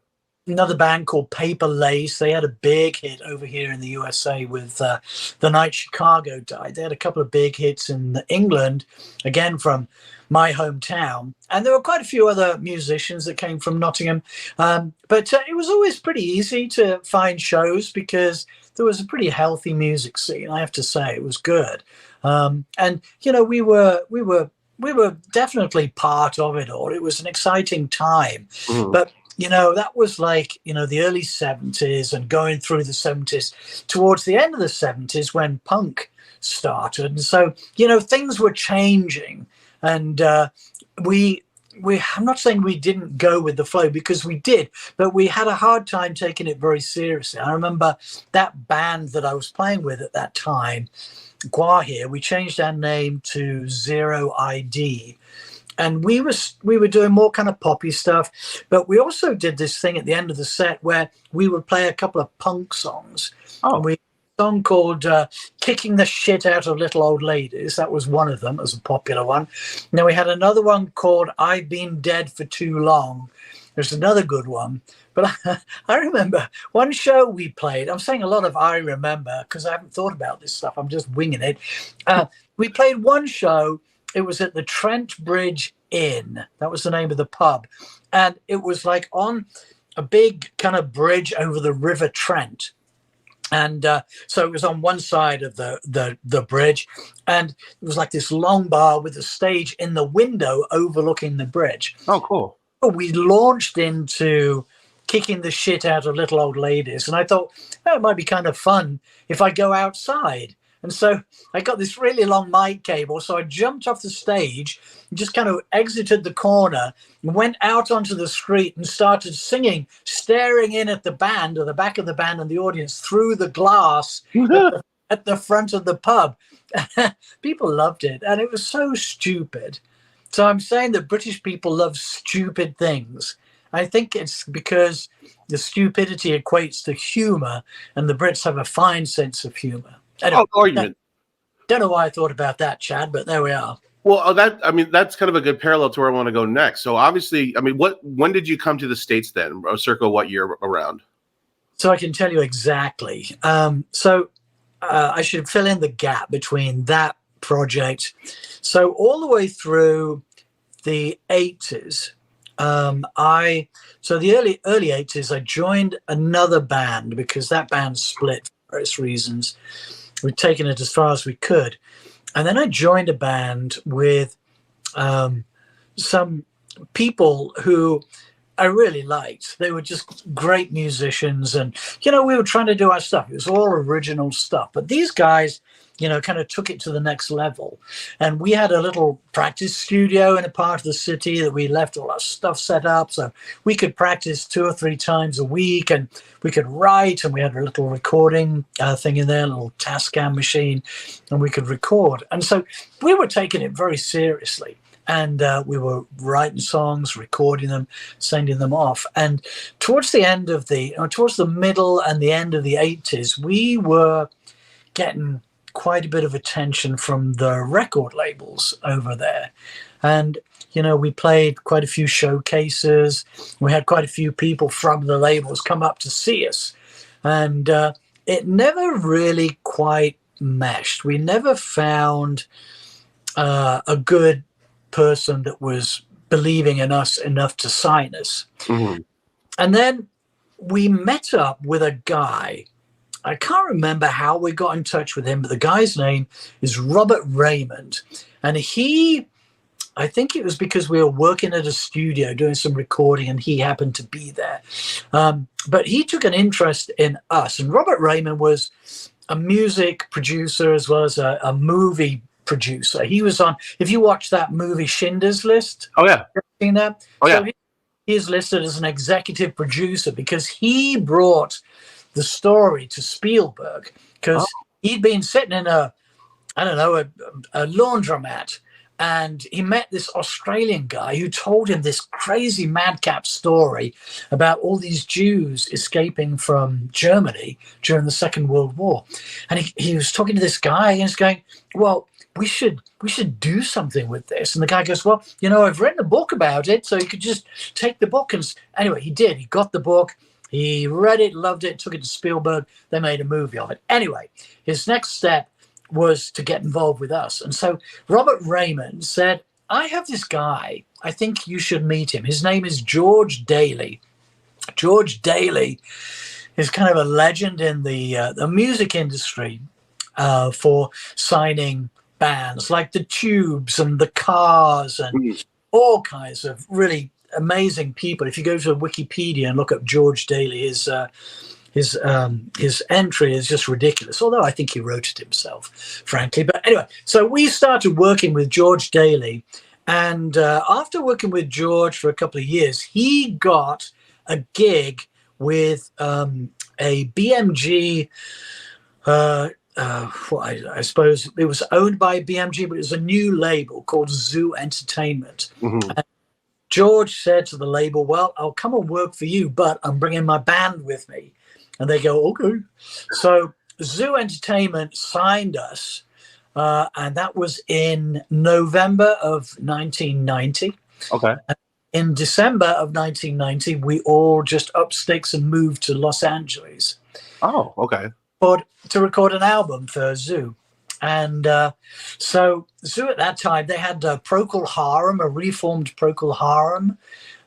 Another band called Paper Lace. They had a big hit over here in the USA with The Night Chicago Died. They had a couple of big hits in England, again from my hometown. And there were quite a few other musicians that came from Nottingham. But it was always pretty easy to find shows because there was a pretty healthy music scene, I have to say. It was good. And we were definitely part of it all. It was an exciting time. Mhm. But that was like, the early 70s and going through the 70s, towards the end of the 70s when punk started. And so, things were changing. And I'm not saying we didn't go with the flow, because we did, but we had a hard time taking it very seriously. I remember that band that I was playing with at that time, Gwahir, we changed our name to Zero ID. And we were doing more kind of poppy stuff, but we also did this thing at the end of the set where we would play a couple of punk songs. Oh. And we had a song called Kicking the Shit Out of Little Old Ladies. That was one of them. It was a popular one. Now we had another one called I've Been Dead for Too Long. There's another good one. But I remember one show we played. I'm saying a lot of I remember because I haven't thought about this stuff. I'm just winging it. We played one show. It was at the Trent Bridge Inn. That was the name of the pub. And it was like on a big kind of bridge over the River Trent. And so it was on one side of the bridge. And it was like this long bar with a stage in the window overlooking the bridge. Oh, cool. We launched into Kicking the Shit Out of Little Old Ladies. And I thought, it might be kind of fun if I go outside. And so I got this really long mic cable. So I jumped off the stage and just kind of exited the corner and went out onto the street and started singing, staring in at the band, or the back of the band and the audience, through the glass at the front of the pub. People loved it. And it was so stupid. So I'm saying that British people love stupid things. I think it's because the stupidity equates to humor, and the Brits have a fine sense of humor. Anyway, Argument. don't know why I thought about that, Chad, but there we are. Well, that's kind of a good parallel to where I want to go next. So obviously, when did you come to the States then? Or circa what year around? So I can tell you exactly. I should fill in the gap between that project. So all the way through the 80s, so the early 80s, I joined another band because that band split for various reasons. We'd taken it as far as we could. And then I joined a band with some people who I really liked. They were just great musicians. And, we were trying to do our stuff. It was all original stuff. But these guys, kind of took it to the next level. And we had a little practice studio in a part of the city that we left all our stuff set up. So we could practice 2 or 3 times a week, and we could write, and we had a little recording thing in there, a little Tascam machine, and we could record. And so we were taking it very seriously. And we were writing songs, recording them, sending them off. And towards the middle and the end of the 80s, we were getting quite a bit of attention from the record labels over there. And, we played quite a few showcases. We had quite a few people from the labels come up to see us. And it never really quite meshed. We never found a good person that was believing in us enough to sign us. Mm-hmm. And then we met up with a guy. I can't remember how we got in touch with him, but the guy's name is Robert Raymond. And I think it was because we were working at a studio doing some recording and he happened to be there. But he took an interest in us. And Robert Raymond was a music producer as well as a movie producer. He was on, if you watch that movie Schindler's List. Oh, yeah. Seen that? Oh, yeah. So he is listed as an executive producer because he brought the story to Spielberg because he'd been sitting in a laundromat, and he met this Australian guy who told him this crazy madcap story about all these Jews escaping from Germany during the Second World War. And he was talking to this guy and he's going, well, we should do something with this. And the guy goes, well, I've written a book about it, so you could just take the book. And anyway, he did. He got the book. He read it, loved it, took it to Spielberg. They made a movie of it. Anyway, his next step was to get involved with us. And so Robert Raymond said, I have this guy. I think you should meet him. His name is George Daly. George Daly is kind of a legend in the music industry for signing bands like the Tubes and the Cars and all kinds of really amazing people. If you go to Wikipedia and look up George Daly, his entry is just ridiculous. Although I think he wrote it himself, frankly. But anyway, so we started working with George Daly, and after working with George for a couple of years, he got a gig with a BMG. I suppose it was owned by BMG, but it was a new label called Zoo Entertainment. Mm-hmm. George said to the label, well, I'll come and work for you, but I'm bringing my band with me. And they go, okay. So Zoo Entertainment signed us, and that was in November of 1990. Okay. And in December of 1990, we all just up sticks and moved to Los Angeles. Oh, okay. To record an album for Zoo. And so Zoo at that time, they had Procol Harum, a reformed Procol Harum.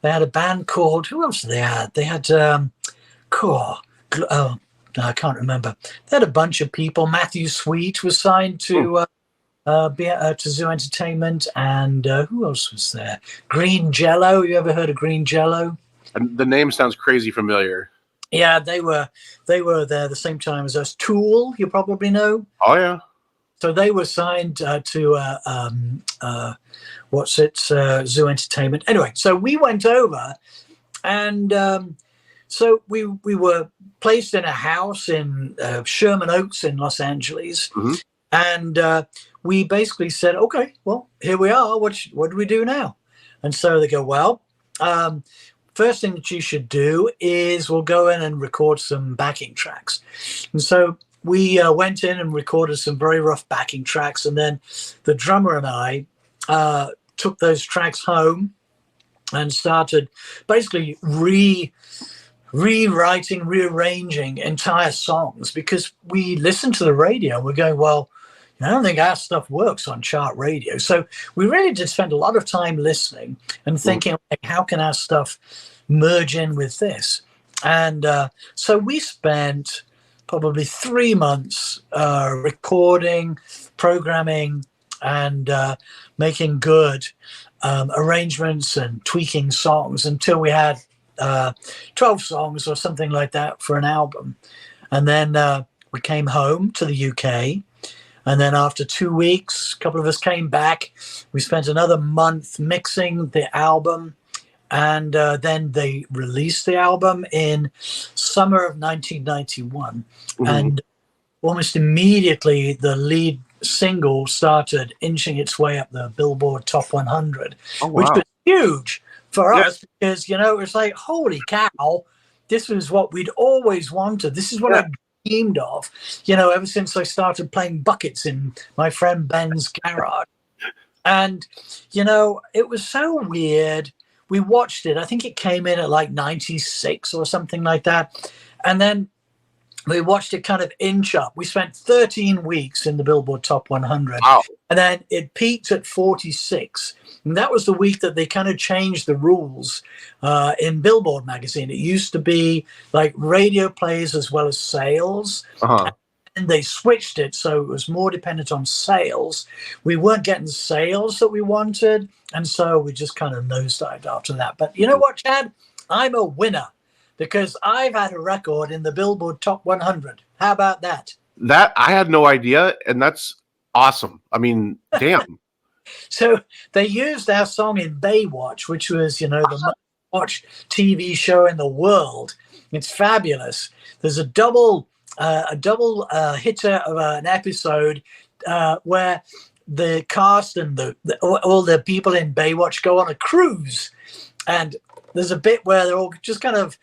They had a band called, who else did they had? They had, I can't remember. They had a bunch of people. Matthew Sweet was signed to Zoo Entertainment. And who else was there? Green Jello. You ever heard of Green Jello? And the name sounds crazy familiar. Yeah, they were there the same time as us. Tool, you probably know. Oh, yeah. So they were signed to Zoo Entertainment. Anyway, so we went over, and so we were placed in a house in Sherman Oaks in Los Angeles, mm-hmm. and we basically said, okay, well, here we are. What do we do now? And so they go, well, first thing that you should do is we'll go in and record some backing tracks. And so we went in and recorded some very rough backing tracks, and then the drummer and I took those tracks home and started basically rewriting, rearranging entire songs, because we listened to the radio and we're going, well, I don't think our stuff works on chart radio. So we really did spend a lot of time listening and thinking, like, how can our stuff merge in with this? And so we spent probably 3 months recording, programming, and making good arrangements and tweaking songs until we had 12 songs or something like that for an album. And then we came home to the UK. And then after 2 weeks, a couple of us came back. We spent another month mixing the album. And then they released the album in summer of 1991. Mm-hmm. And almost immediately, the lead single started inching its way up the Billboard Top 100, which was huge for us because, it was like, holy cow, this was what we'd always wanted. This is what I dreamed of, ever since I started playing buckets in my friend Ben's garage. And, it was so weird. We watched it. I think it came in at like 96 or something like that. And then we watched it kind of inch up. We spent 13 weeks in the Billboard Top 100. Wow. And then it peaked at 46. And that was the week that they kind of changed the rules in Billboard magazine. It used to be like radio plays as well as sales. Uh-huh. And they switched it so it was more dependent on sales. We weren't getting sales that we wanted, and so we just kind of nosedived after that. But you know what, Chad? I'm a winner because I've had a record in the Billboard Top 100. How about that? That I had no idea, and that's awesome. I mean, damn. So they used our song in Baywatch, which was, the most watched TV show in the world. It's fabulous. There's a double hitter of an episode where the cast and all the people in Baywatch go on a cruise, and there's a bit where they're all just kind of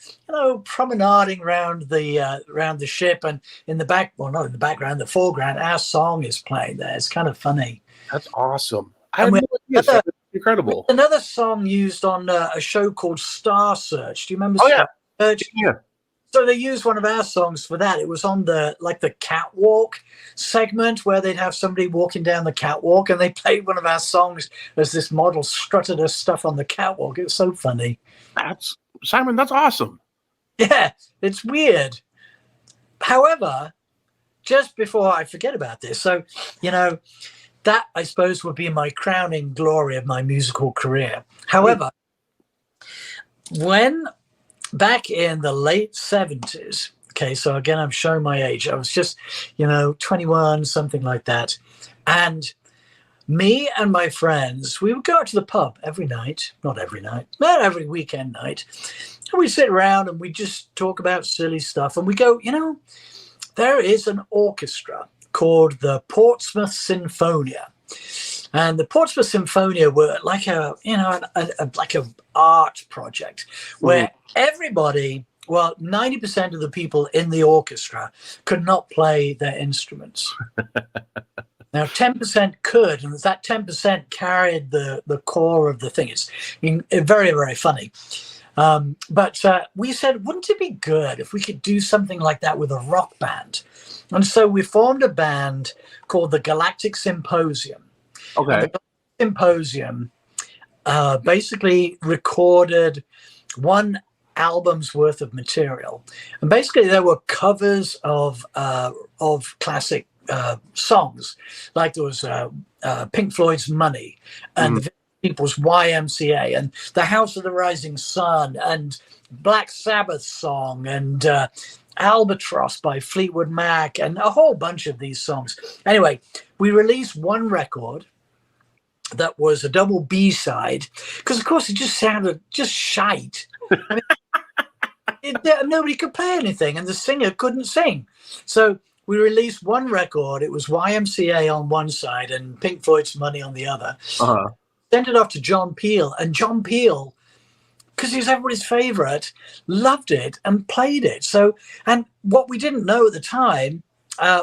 promenading around the ship, and in the back, well, not in the background, the foreground, our song is playing there. It's kind of funny. That's awesome. I had no idea. That's incredible. Another song used on a show called Star Search. Do you remember? Oh, Star Search? Yeah. So they used one of our songs for that. It was on the catwalk segment where they'd have somebody walking down the catwalk, and they played one of our songs as this model strutted her stuff on the catwalk. It was so funny. Simon, that's awesome. Yeah, it's weird. However, just before I forget about this, so, that I suppose would be my crowning glory of my musical career. However, when back in the late 70s, okay, so again, I'm showing my age. I was just, 21, something like that. And me and my friends, we would go out to the pub every night, not every night, but every weekend night. And we'd sit around and we just talk about silly stuff. And we go, there is an orchestra called the Portsmouth Sinfonia. And the Portsmouth Sinfonia were like like a art project where everybody, well, 90% of the people in the orchestra could not play their instruments. Now, 10% could, and that 10% carried the core of the thing. It's very, very funny. But we said, wouldn't it be good if we could do something like that with a rock band? And so we formed a band called the Galactic Symposium. Okay. And the Symposium basically recorded one album's worth of material, and basically there were covers of classic songs, like there was Pink Floyd's Money, and the People's YMCA, and the House of the Rising Sun, and Black Sabbath song, and Albatross by Fleetwood Mac, and a whole bunch of these songs. Anyway, we released one record that was a double B-side, because of course it just sounded just shite. I mean, nobody could play anything, and the singer couldn't sing. So we released one record. It was YMCA on one side and Pink Floyd's Money on the other. Sent it off to John Peel, and John Peel, because he was everybody's favorite, loved it and played it. So, and what we didn't know at the time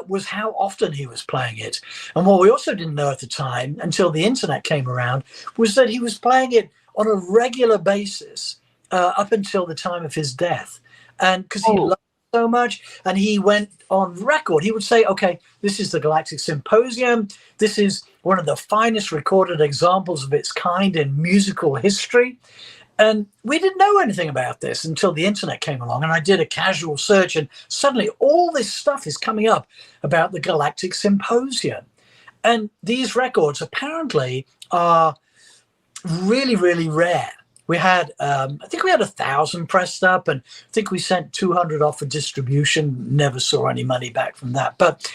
was how often he was playing it. And what we also didn't know at the time, until the internet came around, was that he was playing it on a regular basis up until the time of his death. And because he loved it so much, and he went on record, he would say, okay, this is the Galactic Symposium. This is one of the finest recorded examples of its kind in musical history. And we didn't know anything about this until the internet came along, and I did a casual search, and suddenly all this stuff is coming up about the Galactic Symposium. And these records apparently are really, really rare. We had, I think we had 1,000 pressed up, and I think we sent 200 off for distribution. Never saw any money back from that. But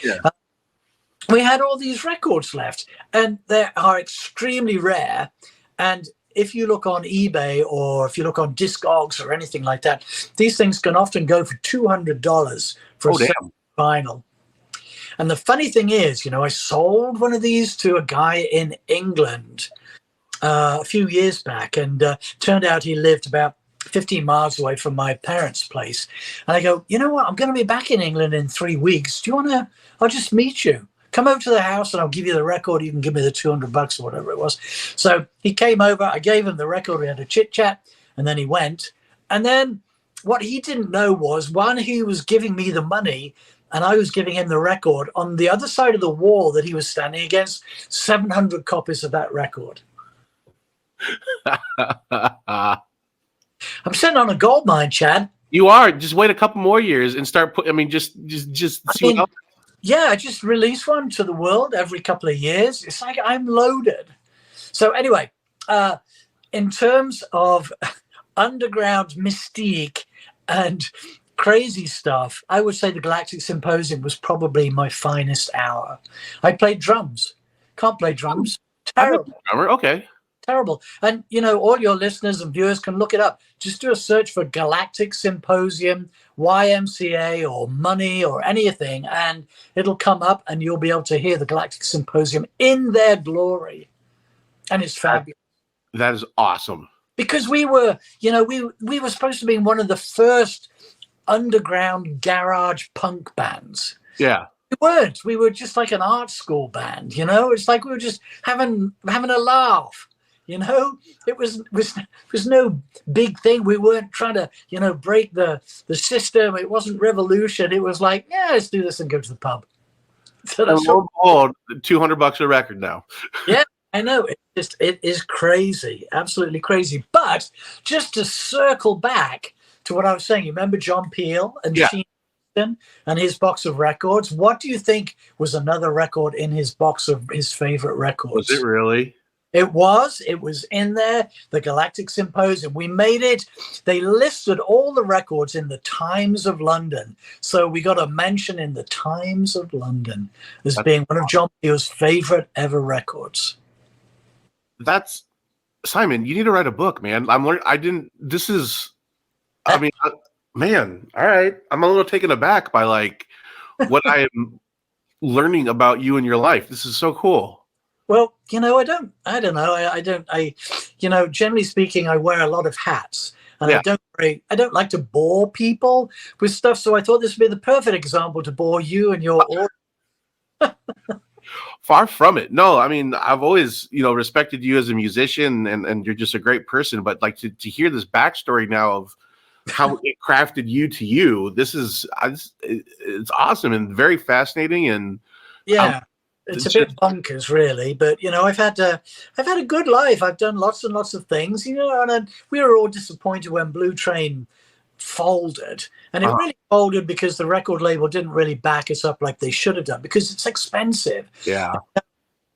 we had all these records left, and they are extremely rare. And if you look on eBay or if you look on Discogs or anything like that, these things can often go for $200 for a vinyl. And the funny thing is, I sold one of these to a guy in England a few years back, and turned out he lived about 15 miles away from my parents' place. And I go, you know what? I'm going to be back in England in 3 weeks. Do you want to? I'll just meet you. Come over to the house and I'll give you the record. You can give me the $200 or whatever it was. So he came over. I gave him the record. We had a chit chat, and then he went. And then what he didn't know was, one, he was giving me the money and I was giving him the record. On the other side of the wall that he was standing against, 700 copies of that record. I'm sitting on a gold mine, Chad. You are. Just wait a couple more years and start put. I mean, just I see what mean, else. yeah, I just release one to the world every couple of years. It's like I'm loaded. So anyway, in terms of underground mystique and crazy stuff, I would say the Galactic Symposium was probably my finest hour. I played drums. Can't play drums. Terrible. Okay. Terrible. And, you know, all your listeners and viewers can look it up. Just do a search for Galactic Symposium, YMCA, or money, or anything, and it'll come up and you'll be able to hear the Galactic Symposium in their glory. And it's fabulous. That is awesome. Because we were, you know, we were supposed to be one of the first underground garage punk bands. Yeah. We weren't. We were just like an art school band, you know? It's like we were just having a laugh. You know, it was no big thing. We weren't trying to, you know, break the system. It wasn't revolution. It was like, yeah, let's do this and go to the pub. So that's $200 a record now. Yeah, I know. It is crazy, absolutely crazy. But just to circle back to what I was saying, you remember John Peel and Sheen and his box of records? What do you think was another record in his box of his favorite records? Was it really? It was in there, the Galactic Symposium. We made it. They listed all the records in the Times of London. So we got a mention in the Times of London as being one of John Peel's favorite ever records. That's Simon, you need to write a book, man. I mean, man, all right. I'm a little taken aback by like what I am learning about you and your life. This is so cool. Well, you know, I don't know. You know, generally speaking, I wear a lot of hats and I don't like to bore people with stuff. So I thought this would be the perfect example to bore you and your audience. Far from it. No, I mean, I've always, you know, respected you as a musician and you're just a great person. But like to hear this backstory now of how it crafted you to you, it's awesome and very fascinating. And yeah. It's a bit bonkers, really, but you know, I've had a good life. I've done lots and lots of things, you know, and we were all disappointed when Blue Train folded, and it really folded because the record label didn't really back us up like they should have done because it's expensive. Yeah,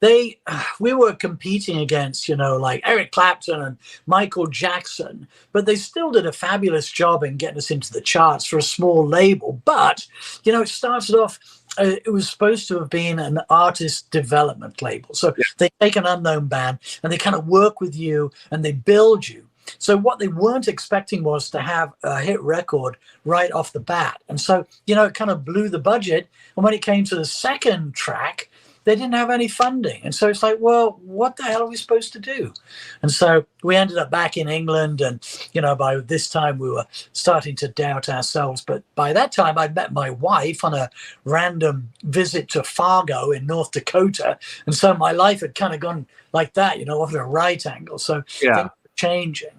we were competing against, you know, like Eric Clapton and Michael Jackson, but they still did a fabulous job in getting us into the charts for a small label. But you know, it started off. It was supposed to have been an artist development label. So they take an unknown band and they kind of work with you and they build you. So what they weren't expecting was to have a hit record right off the bat. And so, you know, it kind of blew the budget. And when it came to the second track, they didn't have any funding. And so it's like, well, what the hell are we supposed to do? And so we ended up back in England. And, you know, by this time we were starting to doubt ourselves. But by that time, I'd met my wife on a random visit to Fargo in North Dakota. And so my life had kind of gone like that, you know, off at a right angle. So things were changing.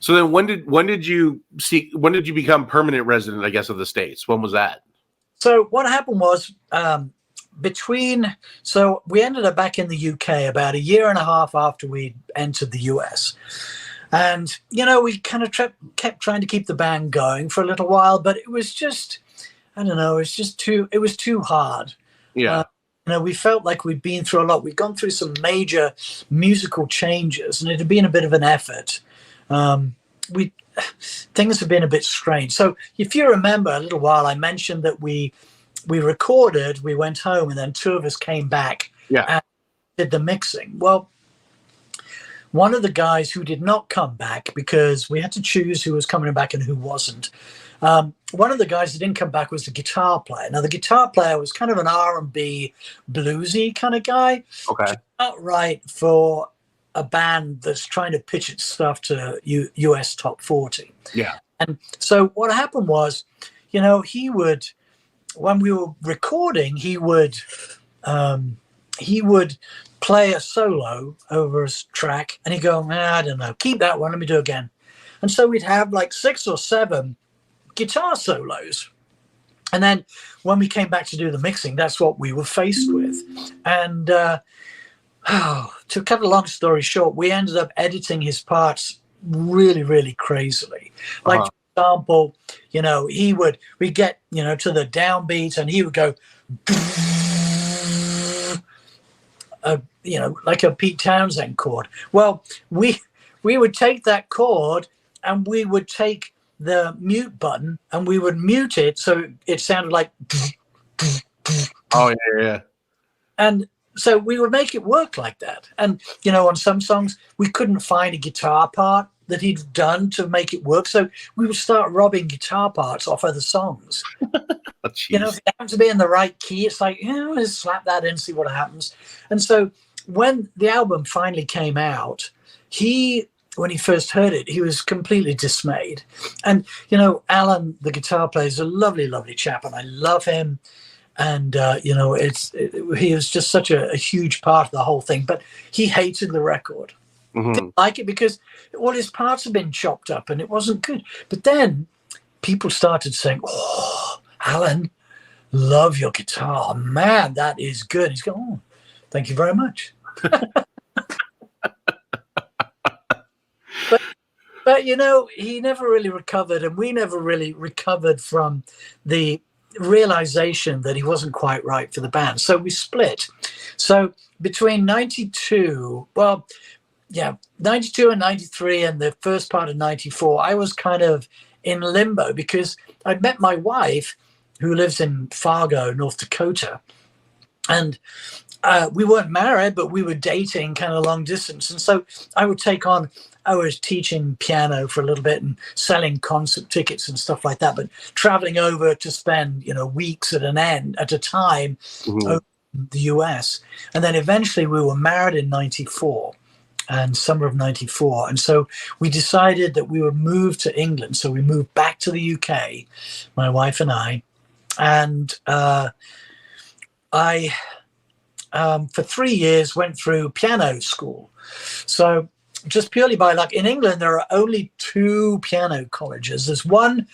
So then when did you become permanent resident, I guess, of the States? When was that? So what happened was, so we ended up back in the UK about a year and a half after we entered the US. And, you know, we kind of kept trying to keep the band going for a little while, but it was just, I don't know, it was too hard. Yeah. You know, we felt like we'd been through a lot. We'd gone through some major musical changes and it had been a bit of an effort. Things have been a bit strange. So if you remember a little while, I mentioned that we recorded, we went home, and then two of us came back and did the mixing. Well, one of the guys who did not come back, because we had to choose who was coming back and who wasn't, one of the guys that didn't come back was the guitar player. Now, the guitar player was kind of an R&B bluesy kind of guy. Okay. Not right for a band that's trying to pitch its stuff to US top 40. Yeah. And so what happened was, you know, when we were recording, he would play a solo over a track and he'd go, I don't know, keep that one, let me do it again. And so we'd have like 6 or 7 guitar solos. And then when we came back to do the mixing, that's what we were faced with. And To cut a long story short, we ended up editing his parts really, really crazily. Like, Uh-huh. for example, we get, to the downbeat and he would go, like a Pete Townsend chord. Well, we would take that chord and we would take the mute button and we would mute it so it sounded like, Oh, yeah. and so we would make it work like that. And, on some songs, we couldn't find a guitar part that he'd done to make it work. So we would start robbing guitar parts off other songs. Oh, If it happens to be in the right key, it's like, let's slap that in, see what happens. And so when the album finally came out, when he first heard it, he was completely dismayed. And, Alan, the guitar player, is a lovely, lovely chap, and I love him. And, he was just such a huge part of the whole thing. But he hated the record. Didn't like it because all his parts had been chopped up and it wasn't good. But then people started saying, "Oh, Alan, love your guitar. Man, that is good." He's going, "Oh, thank you very much." But he never really recovered, and we never really recovered from the realization that he wasn't quite right for the band. So we split. So between 92 and 93 and the first part of 94, I was kind of in limbo because I'd met my wife who lives in Fargo, North Dakota. And we weren't married, but we were dating kind of long distance. And so I was teaching piano for a little bit and selling concert tickets and stuff like that, but traveling over to spend, weeks at a time over in the US. And then eventually we were married in 94 and summer of 94. And so we decided that we would move to England. So we moved back to the UK, my wife and I. And I, for 3 years, went through piano school. So just purely by luck, in England, there are only 2 piano colleges. There's one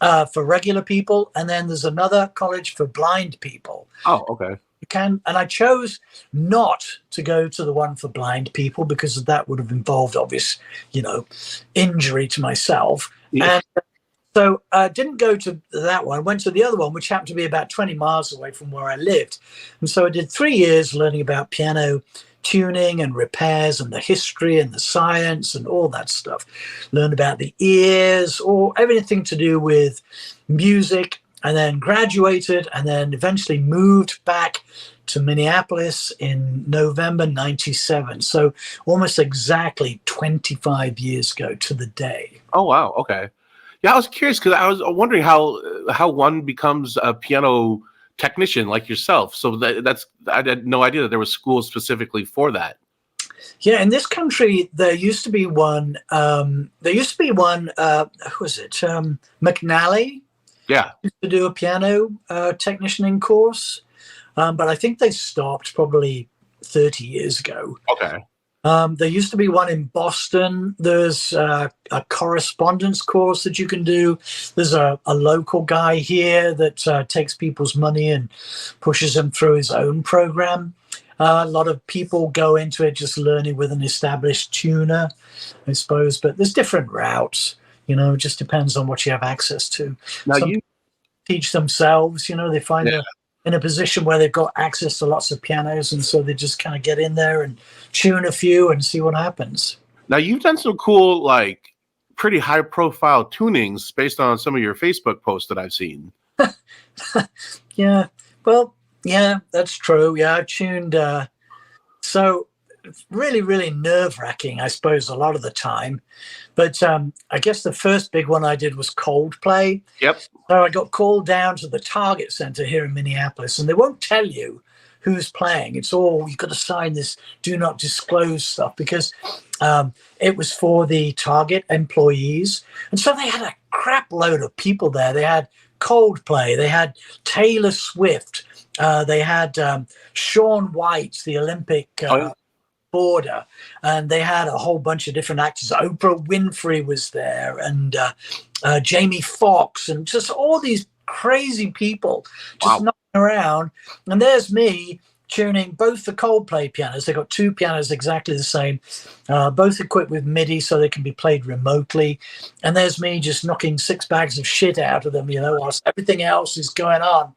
for regular people, and then there's another college for blind people. Oh, okay. And I chose not to go to the one for blind people because that would have involved obvious, injury to myself. Yeah. And so I didn't go to that one. I went to the other one, which happened to be about 20 miles away from where I lived. And so I did 3 years learning about piano tuning and repairs and the history and the science and all that stuff. Learned about the ears or everything to do with music, and then graduated and then eventually moved back to Minneapolis in November 97. So almost exactly 25 years ago to the day. Oh, wow. Okay. Yeah, I was curious because I was wondering how one becomes a piano technician like yourself. So I had no idea that there was schools specifically for that. Yeah, in this country, there used to be one. Who was it? McNally. Yeah. Used to do a piano technicianing course, but I think they stopped probably 30 years ago. Okay. There used to be one in Boston. There's a correspondence course that you can do. There's a local guy here that takes people's money and pushes them through his own program. A lot of people go into it just learning with an established tuner, I suppose. But there's different routes. It just depends on what you have access to. Now Some you teach themselves. They find they're in a position where they've got access to lots of pianos, and so they just kind of get in there and tune a few and see what happens. Now you've done some cool, like pretty high profile tunings based on some of your Facebook posts that I've seen. Yeah. Well, yeah, that's true. Yeah, I've tuned. So really, really nerve-wracking, I suppose, a lot of the time. But I guess the first big one I did was Coldplay. Yep. So I got called down to the Target Center here in Minneapolis, and they won't tell you who's playing. It's all, you've got to sign this do not disclose stuff because it was for the Target employees. And so they had a crap load of people there. They had Coldplay, they had Taylor Swift, they had Shaun White, the Olympic border, and they had a whole bunch of different actors. Oprah Winfrey was there, and Jamie Foxx, and just all these crazy people just knocking around. And there's me tuning both the Coldplay pianos. They got two pianos exactly the same, both equipped with MIDI so they can be played remotely. And there's me just knocking 6 bags of shit out of them, whilst everything else is going on.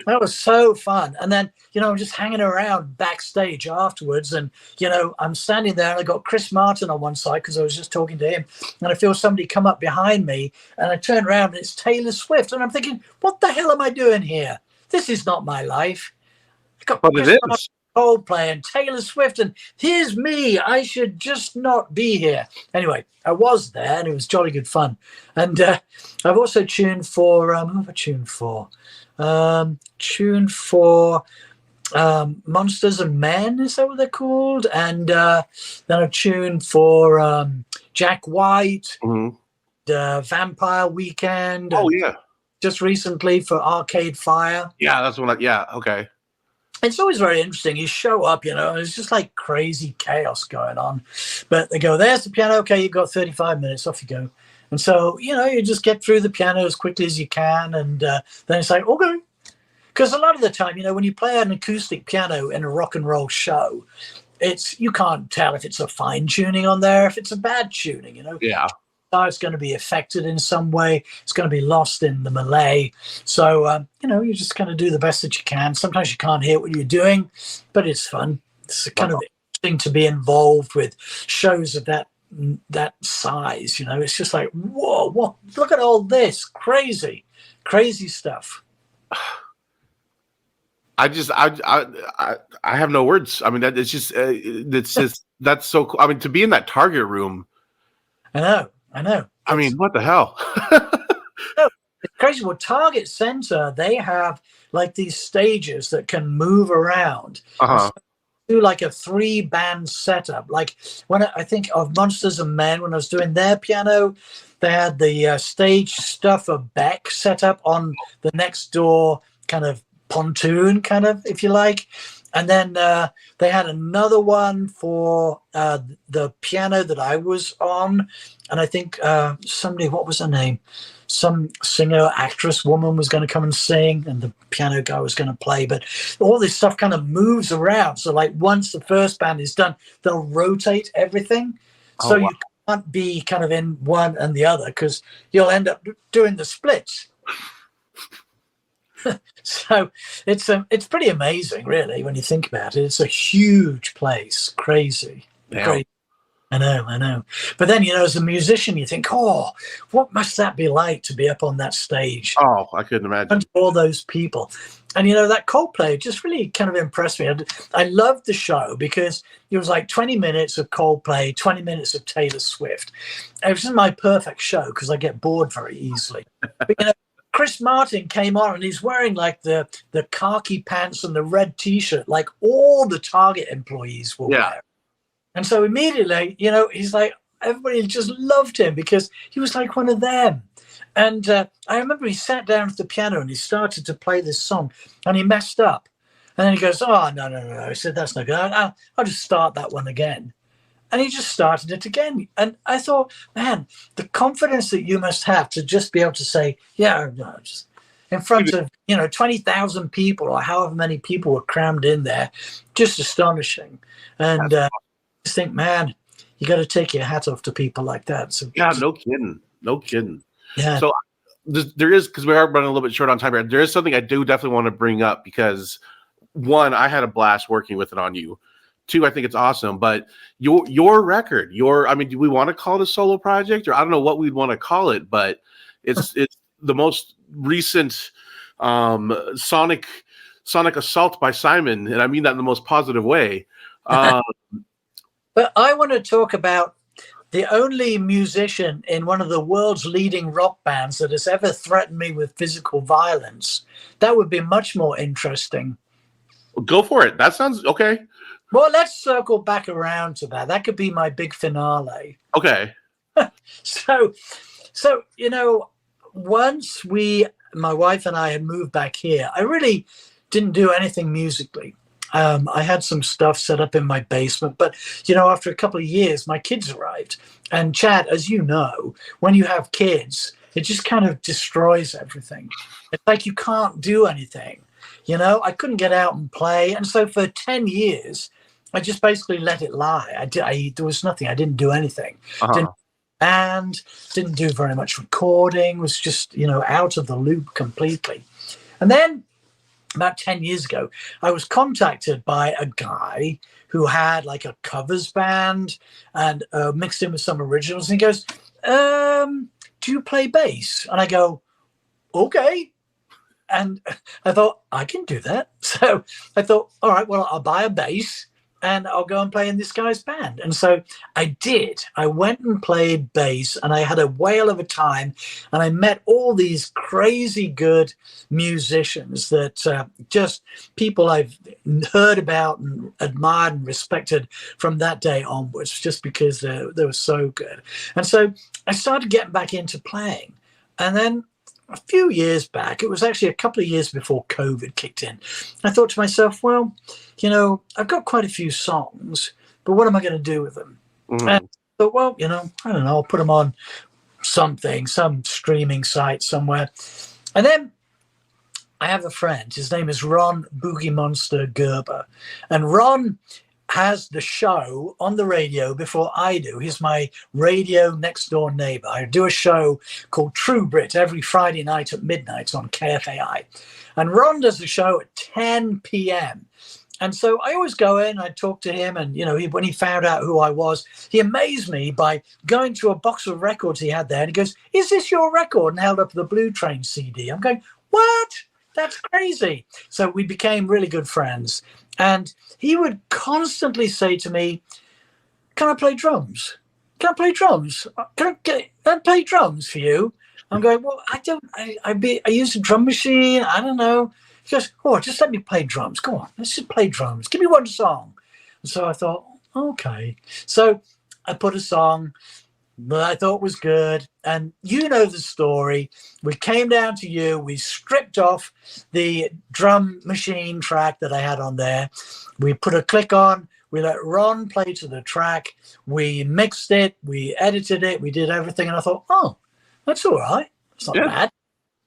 That was so fun. And then, I'm just hanging around backstage afterwards. And, I'm standing there and I got Chris Martin on one side because I was just talking to him. And I feel somebody come up behind me and I turn around and it's Taylor Swift. And I'm thinking, what the hell am I doing here? This is not my life. I got But Chris it Martin, is. Coldplay and Taylor Swift. And here's me. I should just not be here. Anyway, I was there and it was jolly good fun. And I've also tuned for, who have I tuned for? Monsters and Men, is that what they're called? And then I've tuned for Jack White, Vampire Weekend. Oh yeah, just recently for Arcade Fire. Yeah, that's what. Okay. It's always very interesting. You show up, and it's just like crazy chaos going on. But they go, there's the piano. Okay, you've got 35 minutes. Off you go. And so, you just get through the piano as quickly as you can. And then it's like, okay. Because a lot of the time, when you play an acoustic piano in a rock and roll show, you can't tell if it's a fine tuning on there, if it's a bad tuning, Yeah. It's going to be affected in some way. It's going to be lost in the melee. So, you just kind of do the best that you can. Sometimes you can't hear what you're doing, but it's fun. It's kind of interesting to be involved with shows of that size. It's just like, whoa, what? Look at all this crazy stuff. I have no words. I mean, it's just that's so cool. I mean, to be in that Target room. I know. I mean, what the hell? It's crazy. Well, Target Center, they have like these stages that can move around. Uh-huh. Do like a 3-band setup. Like when I think of Monsters and Men, when I was doing their piano, they had the stage stuff of Beck set up on the next door kind of pontoon, kind of, if you like. And then they had another one for the piano that I was on. And I think somebody, what was her name? Some singer, actress, woman was going to come and sing, and the piano guy was going to play. But all this stuff kind of moves around. So like once the first band is done, they'll rotate everything. So you can't be kind of in one and the other because you'll end up doing the splits. So it's pretty amazing, really, when you think about it. It's a huge place, crazy. Crazy. I know. But then, as a musician, you think, oh, what must that be like to be up on that stage? Oh, I couldn't imagine. All those people. And, that Coldplay just really kind of impressed me. I loved the show because it was like 20 minutes of Coldplay, 20 minutes of Taylor Swift. It was my perfect show because I get bored very easily. But, Chris Martin came on and he's wearing like the khaki pants and the red T-shirt, like all the Target employees will wear. And so immediately, he's like, everybody just loved him because he was like one of them. And I remember he sat down at the piano and he started to play this song and he messed up. And then he goes, oh, no. He said, that's not good. I'll just start that one again. And he just started it again. And I thought, man, the confidence that you must have to just be able to say, yeah, no, just in front of, 20,000 people or however many people were crammed in there, just astonishing. And I just think, man, you got to take your hat off to people like that. So yeah, no kidding. Yeah. So there is, because we are running a little bit short on time here, there is something I do definitely want to bring up because, one, I had a blast working with it on you. 2, I think it's awesome. But your record, do we want to call it a solo project, or I don't know what we'd want to call it, but it's the most recent sonic assault by Simon, and I mean that in the most positive way. But I want to talk about the only musician in one of the world's leading rock bands that has ever threatened me with physical violence. That would be much more interesting. Go for it. That sounds okay. Well, let's circle back around to that. That could be my big finale. Okay. So, once my wife and I had moved back here, I really didn't do anything musically. I had some stuff set up in my basement, but, after a couple of years, my kids arrived. And Chad, as you know, when you have kids, it just kind of destroys everything. It's like you can't do anything. I couldn't get out and play. And so for 10 years, I just basically let it lie. There was nothing. I didn't do anything. Didn't band, didn't do very much recording, was just, out of the loop completely. And then about 10 years ago, I was contacted by a guy who had like a covers band and mixed in with some originals. And he goes, do you play bass? And I go, okay. And I thought, I can do that. So I thought, all right, well, I'll buy a bass and I'll go and play in this guy's band. And so I did. I went and played bass, and I had a whale of a time. And I met all these crazy good musicians that just people I've heard about and admired and respected from that day onwards, just because they were so good. And so I started getting back into playing. And then a few years back, it was actually a couple of years before COVID kicked in, I thought to myself, well, I've got quite a few songs, but what am I going to do with them? Mm-hmm. And I thought, well, I don't know, I'll put them on some streaming site somewhere. And then I have a friend, his name is Ron Boogie Monster Gerber. And Ron has the show on the radio before I do. He's my radio next door neighbor. I do a show called True Brit every Friday night at midnight on KFAI. And Ron does the show at 10 p.m. And so I always go in, I talk to him, and, when he found out who I was, he amazed me by going to a box of records he had there. And he goes, is this your record? And held up the Blue Train CD. I'm going, what? That's crazy. So we became really good friends. And he would constantly say to me, can I play drums? Can I play drums? Can I play drums for you? I'm going, well, I use a drum machine. I don't know. He goes, oh, just let me play drums. Go on, let's just play drums. Give me one song. And so I thought, okay. So I put a song that I thought was good. And you know the story. We came down to you. We stripped off the drum machine track that I had on there. We put a click on. We let Ron play to the track. We mixed it. We edited it. We did everything. And I thought, oh, that's all right. It's not bad.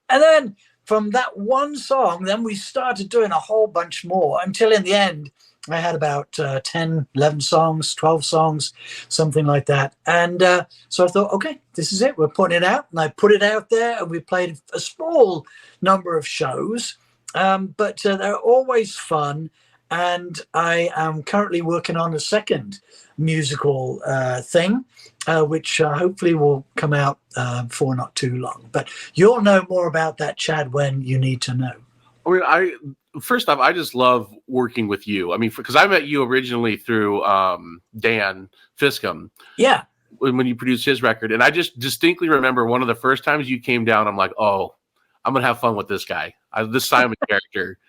And then from that one song, then we started doing a whole bunch more until in the end, I had about 10, 11 songs, 12 songs, something like that. And so I thought, okay, this is it. We're putting it out. And I put it out there, and we played a small number of shows, but they're always fun. And I am currently working on a second musical thing, which hopefully will come out for not too long. But you'll know more about that, Chad, when you need to know. I mean, first off, I just love working with you. I mean, because I met you originally through Dan Fiscum. Yeah. When you produced his record. And I just distinctly remember one of the first times you came down, I'm like, oh, I'm going to have fun with this guy. This Simon character.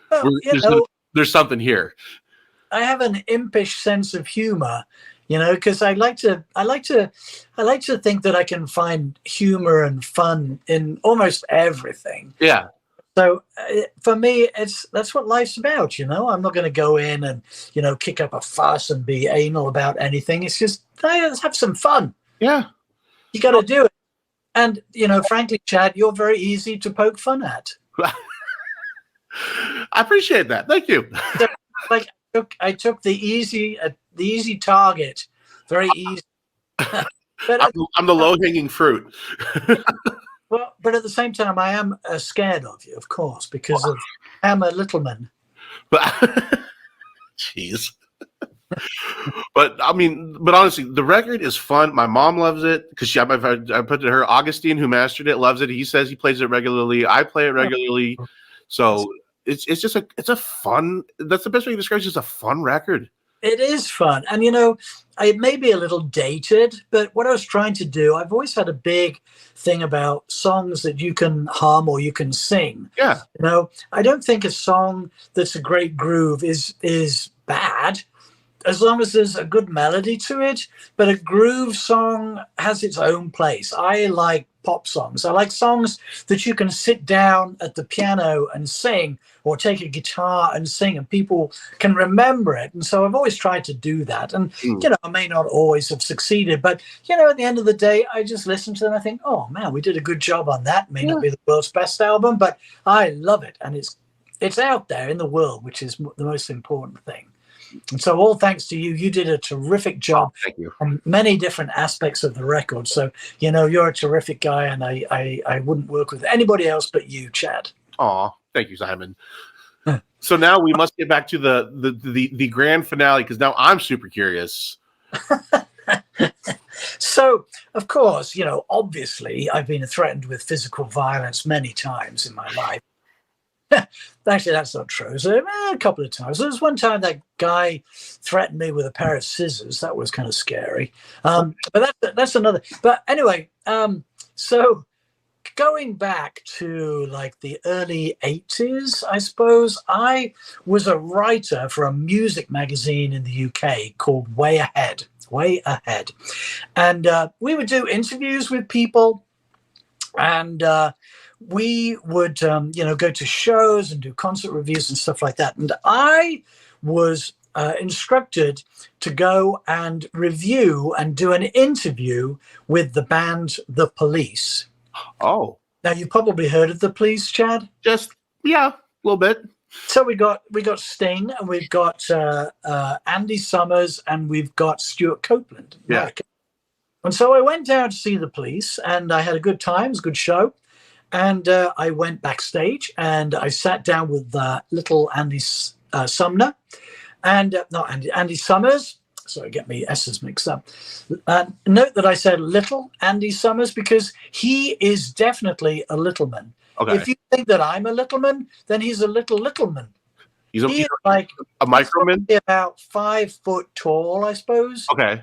Well, there's something here. I have an impish sense of humor, because I like to think that I can find humor and fun in almost everything. Yeah. So for me, that's what life's about. I'm not going to go in and, kick up a fuss and be anal about anything. It's just, let's have some fun. Yeah. You got to do it. And, frankly, Chad, you're very easy to poke fun at. I appreciate that. Thank you. So, I took the easy target, very easy. But I'm the low-hanging fruit. Well, but at the same time, I am scared of you, of course, because of Hammer Littleman. Jeez. But honestly, the record is fun. My mom loves it because I put it to her. Augustine, who mastered it, loves it. He says he plays it regularly. I play it regularly. So it's just a fun. That's the best way to describe it. It's just a fun record. It is fun. And, it may be a little dated, but what I was trying to do, I've always had a big thing about songs that you can hum or you can sing. Yeah. I don't think a song that's a great groove is bad, as long as there's a good melody to it. But a groove song has its own place. I like pop songs. I like songs that you can sit down at the piano and sing, or take a guitar and sing, and people can remember it. And so I've always tried to do that. And, I may not always have succeeded, but, at the end of the day, I just listen to them. I think, oh man, we did a good job on that. May not be the world's best album, but I love it. And it's out there in the world, which is the most important thing. And so all thanks to you. You did a terrific job Thank you. on many different aspects of the record. So, you're a terrific guy, and I wouldn't work with anybody else but you, Chad. Aw, thank you, Simon. So now we must get back to the grand finale, because now I'm super curious. So, of course, obviously I've been threatened with physical violence many times in my life. Actually, that's not true. So a couple of times. There was one time that guy threatened me with a pair of scissors. That was kind of scary. But that's another. But anyway, so going back to like the early 80s, I suppose, I was a writer for a music magazine in the UK called Way Ahead. And we would do interviews with people, and we would, go to shows and do concert reviews and stuff like that. And I was instructed to go and review and do an interview with the band The Police. Oh. Now, you've probably heard of The Police, Chad? Yeah, a little bit. So we got Sting, and we've got Andy Summers, and we've got Stuart Copeland. Yeah. And so I went down to see The Police, and I had a good time. It was a good show. And I went backstage, and I sat down with little Andy Sumner, and not Andy Summers. Sorry, get me S's mixed up. Note that I said little Andy Summers, because he is definitely a little man. Okay. If you think that I'm a little man, then he's a little man. He's He is like a microman? about 5 foot tall, I suppose. Okay.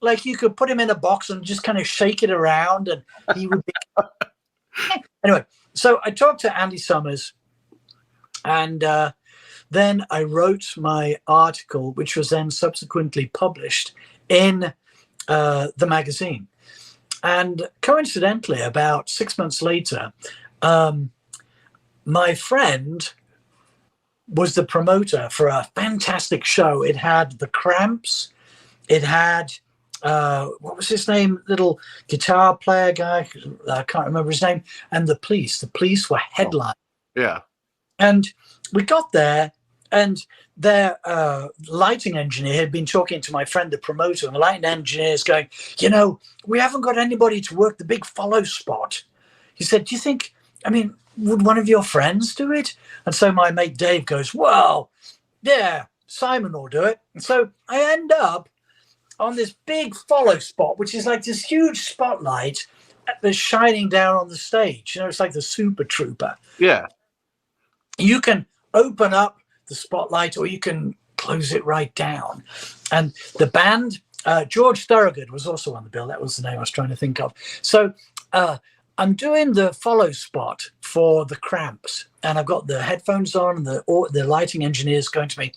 Like you could put him in a box and just kind of shake it around, and he would be. Anyway, so I talked to Andy Summers, and then I wrote my article, which was then subsequently published in the magazine. And coincidentally, about 6 months later, my friend was the promoter for a fantastic show. It had the Cramps. It had, what was his name? Little guitar player guy. I can't remember his name. And the Police. The Police were headline. Yeah. And we got there, and their lighting engineer had been talking to my friend, the promoter, and the lighting engineer is going, we haven't got anybody to work the big follow spot. He said, do you think, would one of your friends do it? And so my mate Dave goes, well, yeah, Simon will do it. And so I end up on this big follow spot, which is like this huge spotlight that's shining down on the stage. It's like the Super Trooper. Yeah. You can open up the spotlight, or you can close it right down. And the band, George Thorogood was also on the bill. That was the name I was trying to think of. So I'm doing the follow spot for the Cramps, and I've got the headphones on, and the lighting engineer's going to me,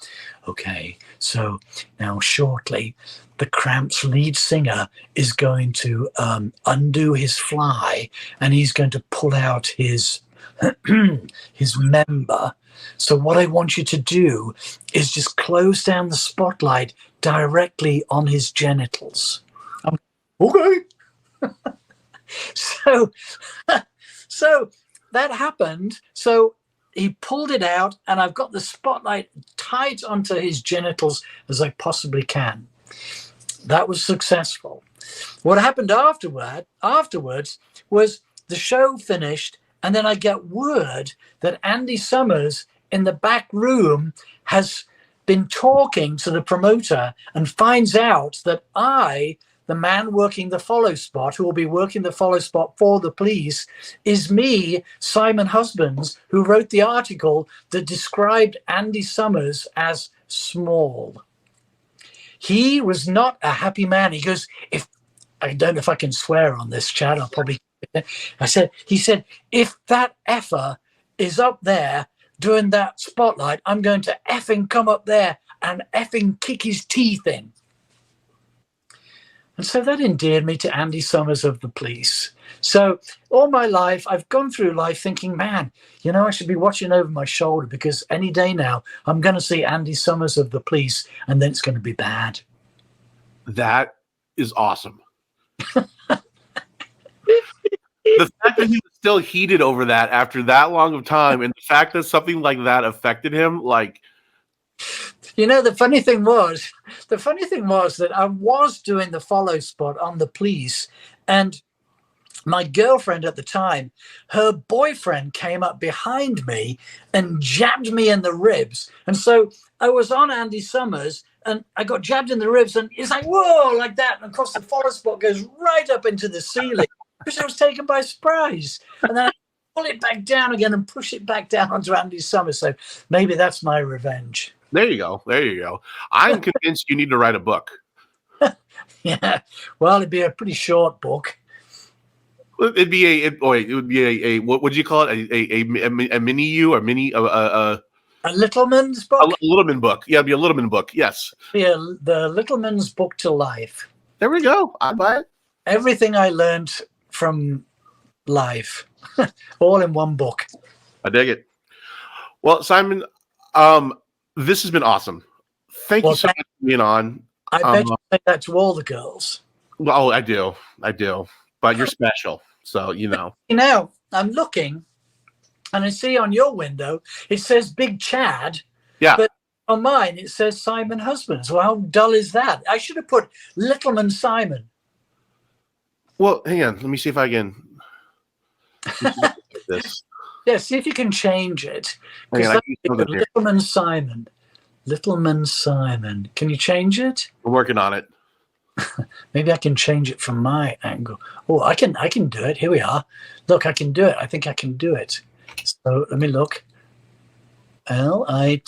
okay, so now shortly the Cramps lead singer is going to undo his fly, and he's going to pull out his his member. So what I want you to do is just close down the spotlight directly on his genitals. Okay. So that happened. So he pulled it out, and I've got the spotlight tight onto his genitals as I possibly can. That was successful. What happened afterwards was the show finished, and then I get word that Andy Summers in the back room has been talking to the promoter and finds out that I, the man working the follow spot, who will be working the follow spot for the Police, is me, Simon Husbands, who wrote the article that described Andy Summers as small. He was not a happy man. He goes, I don't know if I can swear on this, Chad, I'll probably. He said, if that effer is up there doing that spotlight, I'm going to effing come up there and effing kick his teeth in. And so that endeared me to Andy Summers of the Police. So all my life, I've gone through life thinking, man, I should be watching over my shoulder, because any day now I'm going to see Andy Summers of the Police, and then it's going to be bad. That is awesome. The fact that he was still heated over that after that long of time, and the fact that something like that affected him, like, The funny thing was that I was doing the follow spot on the police, and my girlfriend at the time, her boyfriend came up behind me and jabbed me in the ribs. And so I was on Andy Summers and I got jabbed in the ribs, and it's like, whoa, like that. And of course, the follow spot goes right up into the ceiling because I was taken by surprise. And then I pull it back down again and push it back down onto Andy Summers. So maybe that's my revenge. there you go. There you go. I'm convinced you need to write a book. Yeah. Well, it'd be a pretty short book. It'd be it would be a what would you call it? A mini you or mini A Littleman's book? a Littleman book. Yeah, it'd be a Littleman book. Yes. Yeah, the Littleman's Book to Life. There we go. I buy it. Everything I learned from life, all in one book. I dig it. Well, Simon, this has been awesome. Thank you so much for being on. I bet you say that to all the girls. Well, I do. But you're special, so I'm looking, and I see on your window it says Big Chad. Yeah. But on mine it says Simon Husbands. Well, how dull is that? I should have put Littleman Simon. Well, hang on. Let me see if I can. This. Yeah, see if you can change it. Hang on, Littleman Simon. Littleman Simon. Can you change it? I'm working on it. Maybe I can change it from my angle. Oh, I can do it. Here we are. Look, I can do it. I think I can do it. So let me look. Littleman,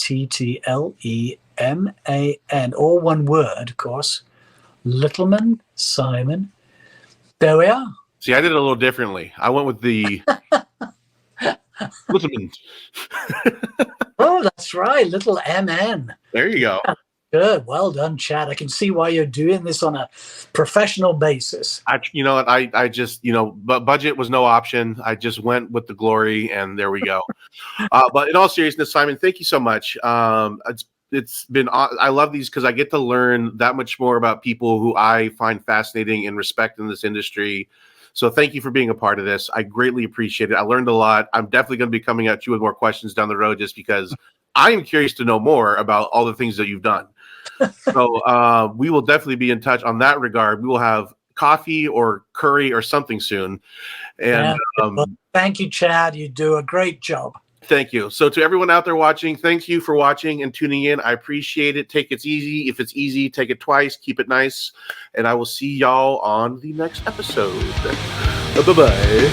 all one word, of course. Littleman Simon. There we are. See, I did it a little differently. I went with the Littleman. Oh, that's right. Little MN. There you go. Good. Well done, Chad. I can see why you're doing this on a professional basis. I just, but budget was no option. I just went with the glory, and there we go. But in all seriousness, Simon, thank you so much. It's been, I love these because I get to learn that much more about people who I find fascinating and respect in this industry. So thank you for being a part of this. I greatly appreciate it. I learned a lot. I'm definitely going to be coming at you with more questions down the road just because I am curious to know more about all the things that you've done. So we will definitely be in touch on that regard. We will have coffee or curry or something soon. And well, thank you, Chad. You do a great job. Thank you. So to everyone out there watching, thank you for watching and tuning in. I appreciate it. Take it easy. If it's easy, take it twice. Keep it nice. And I will see y'all on the next episode. Bye-bye.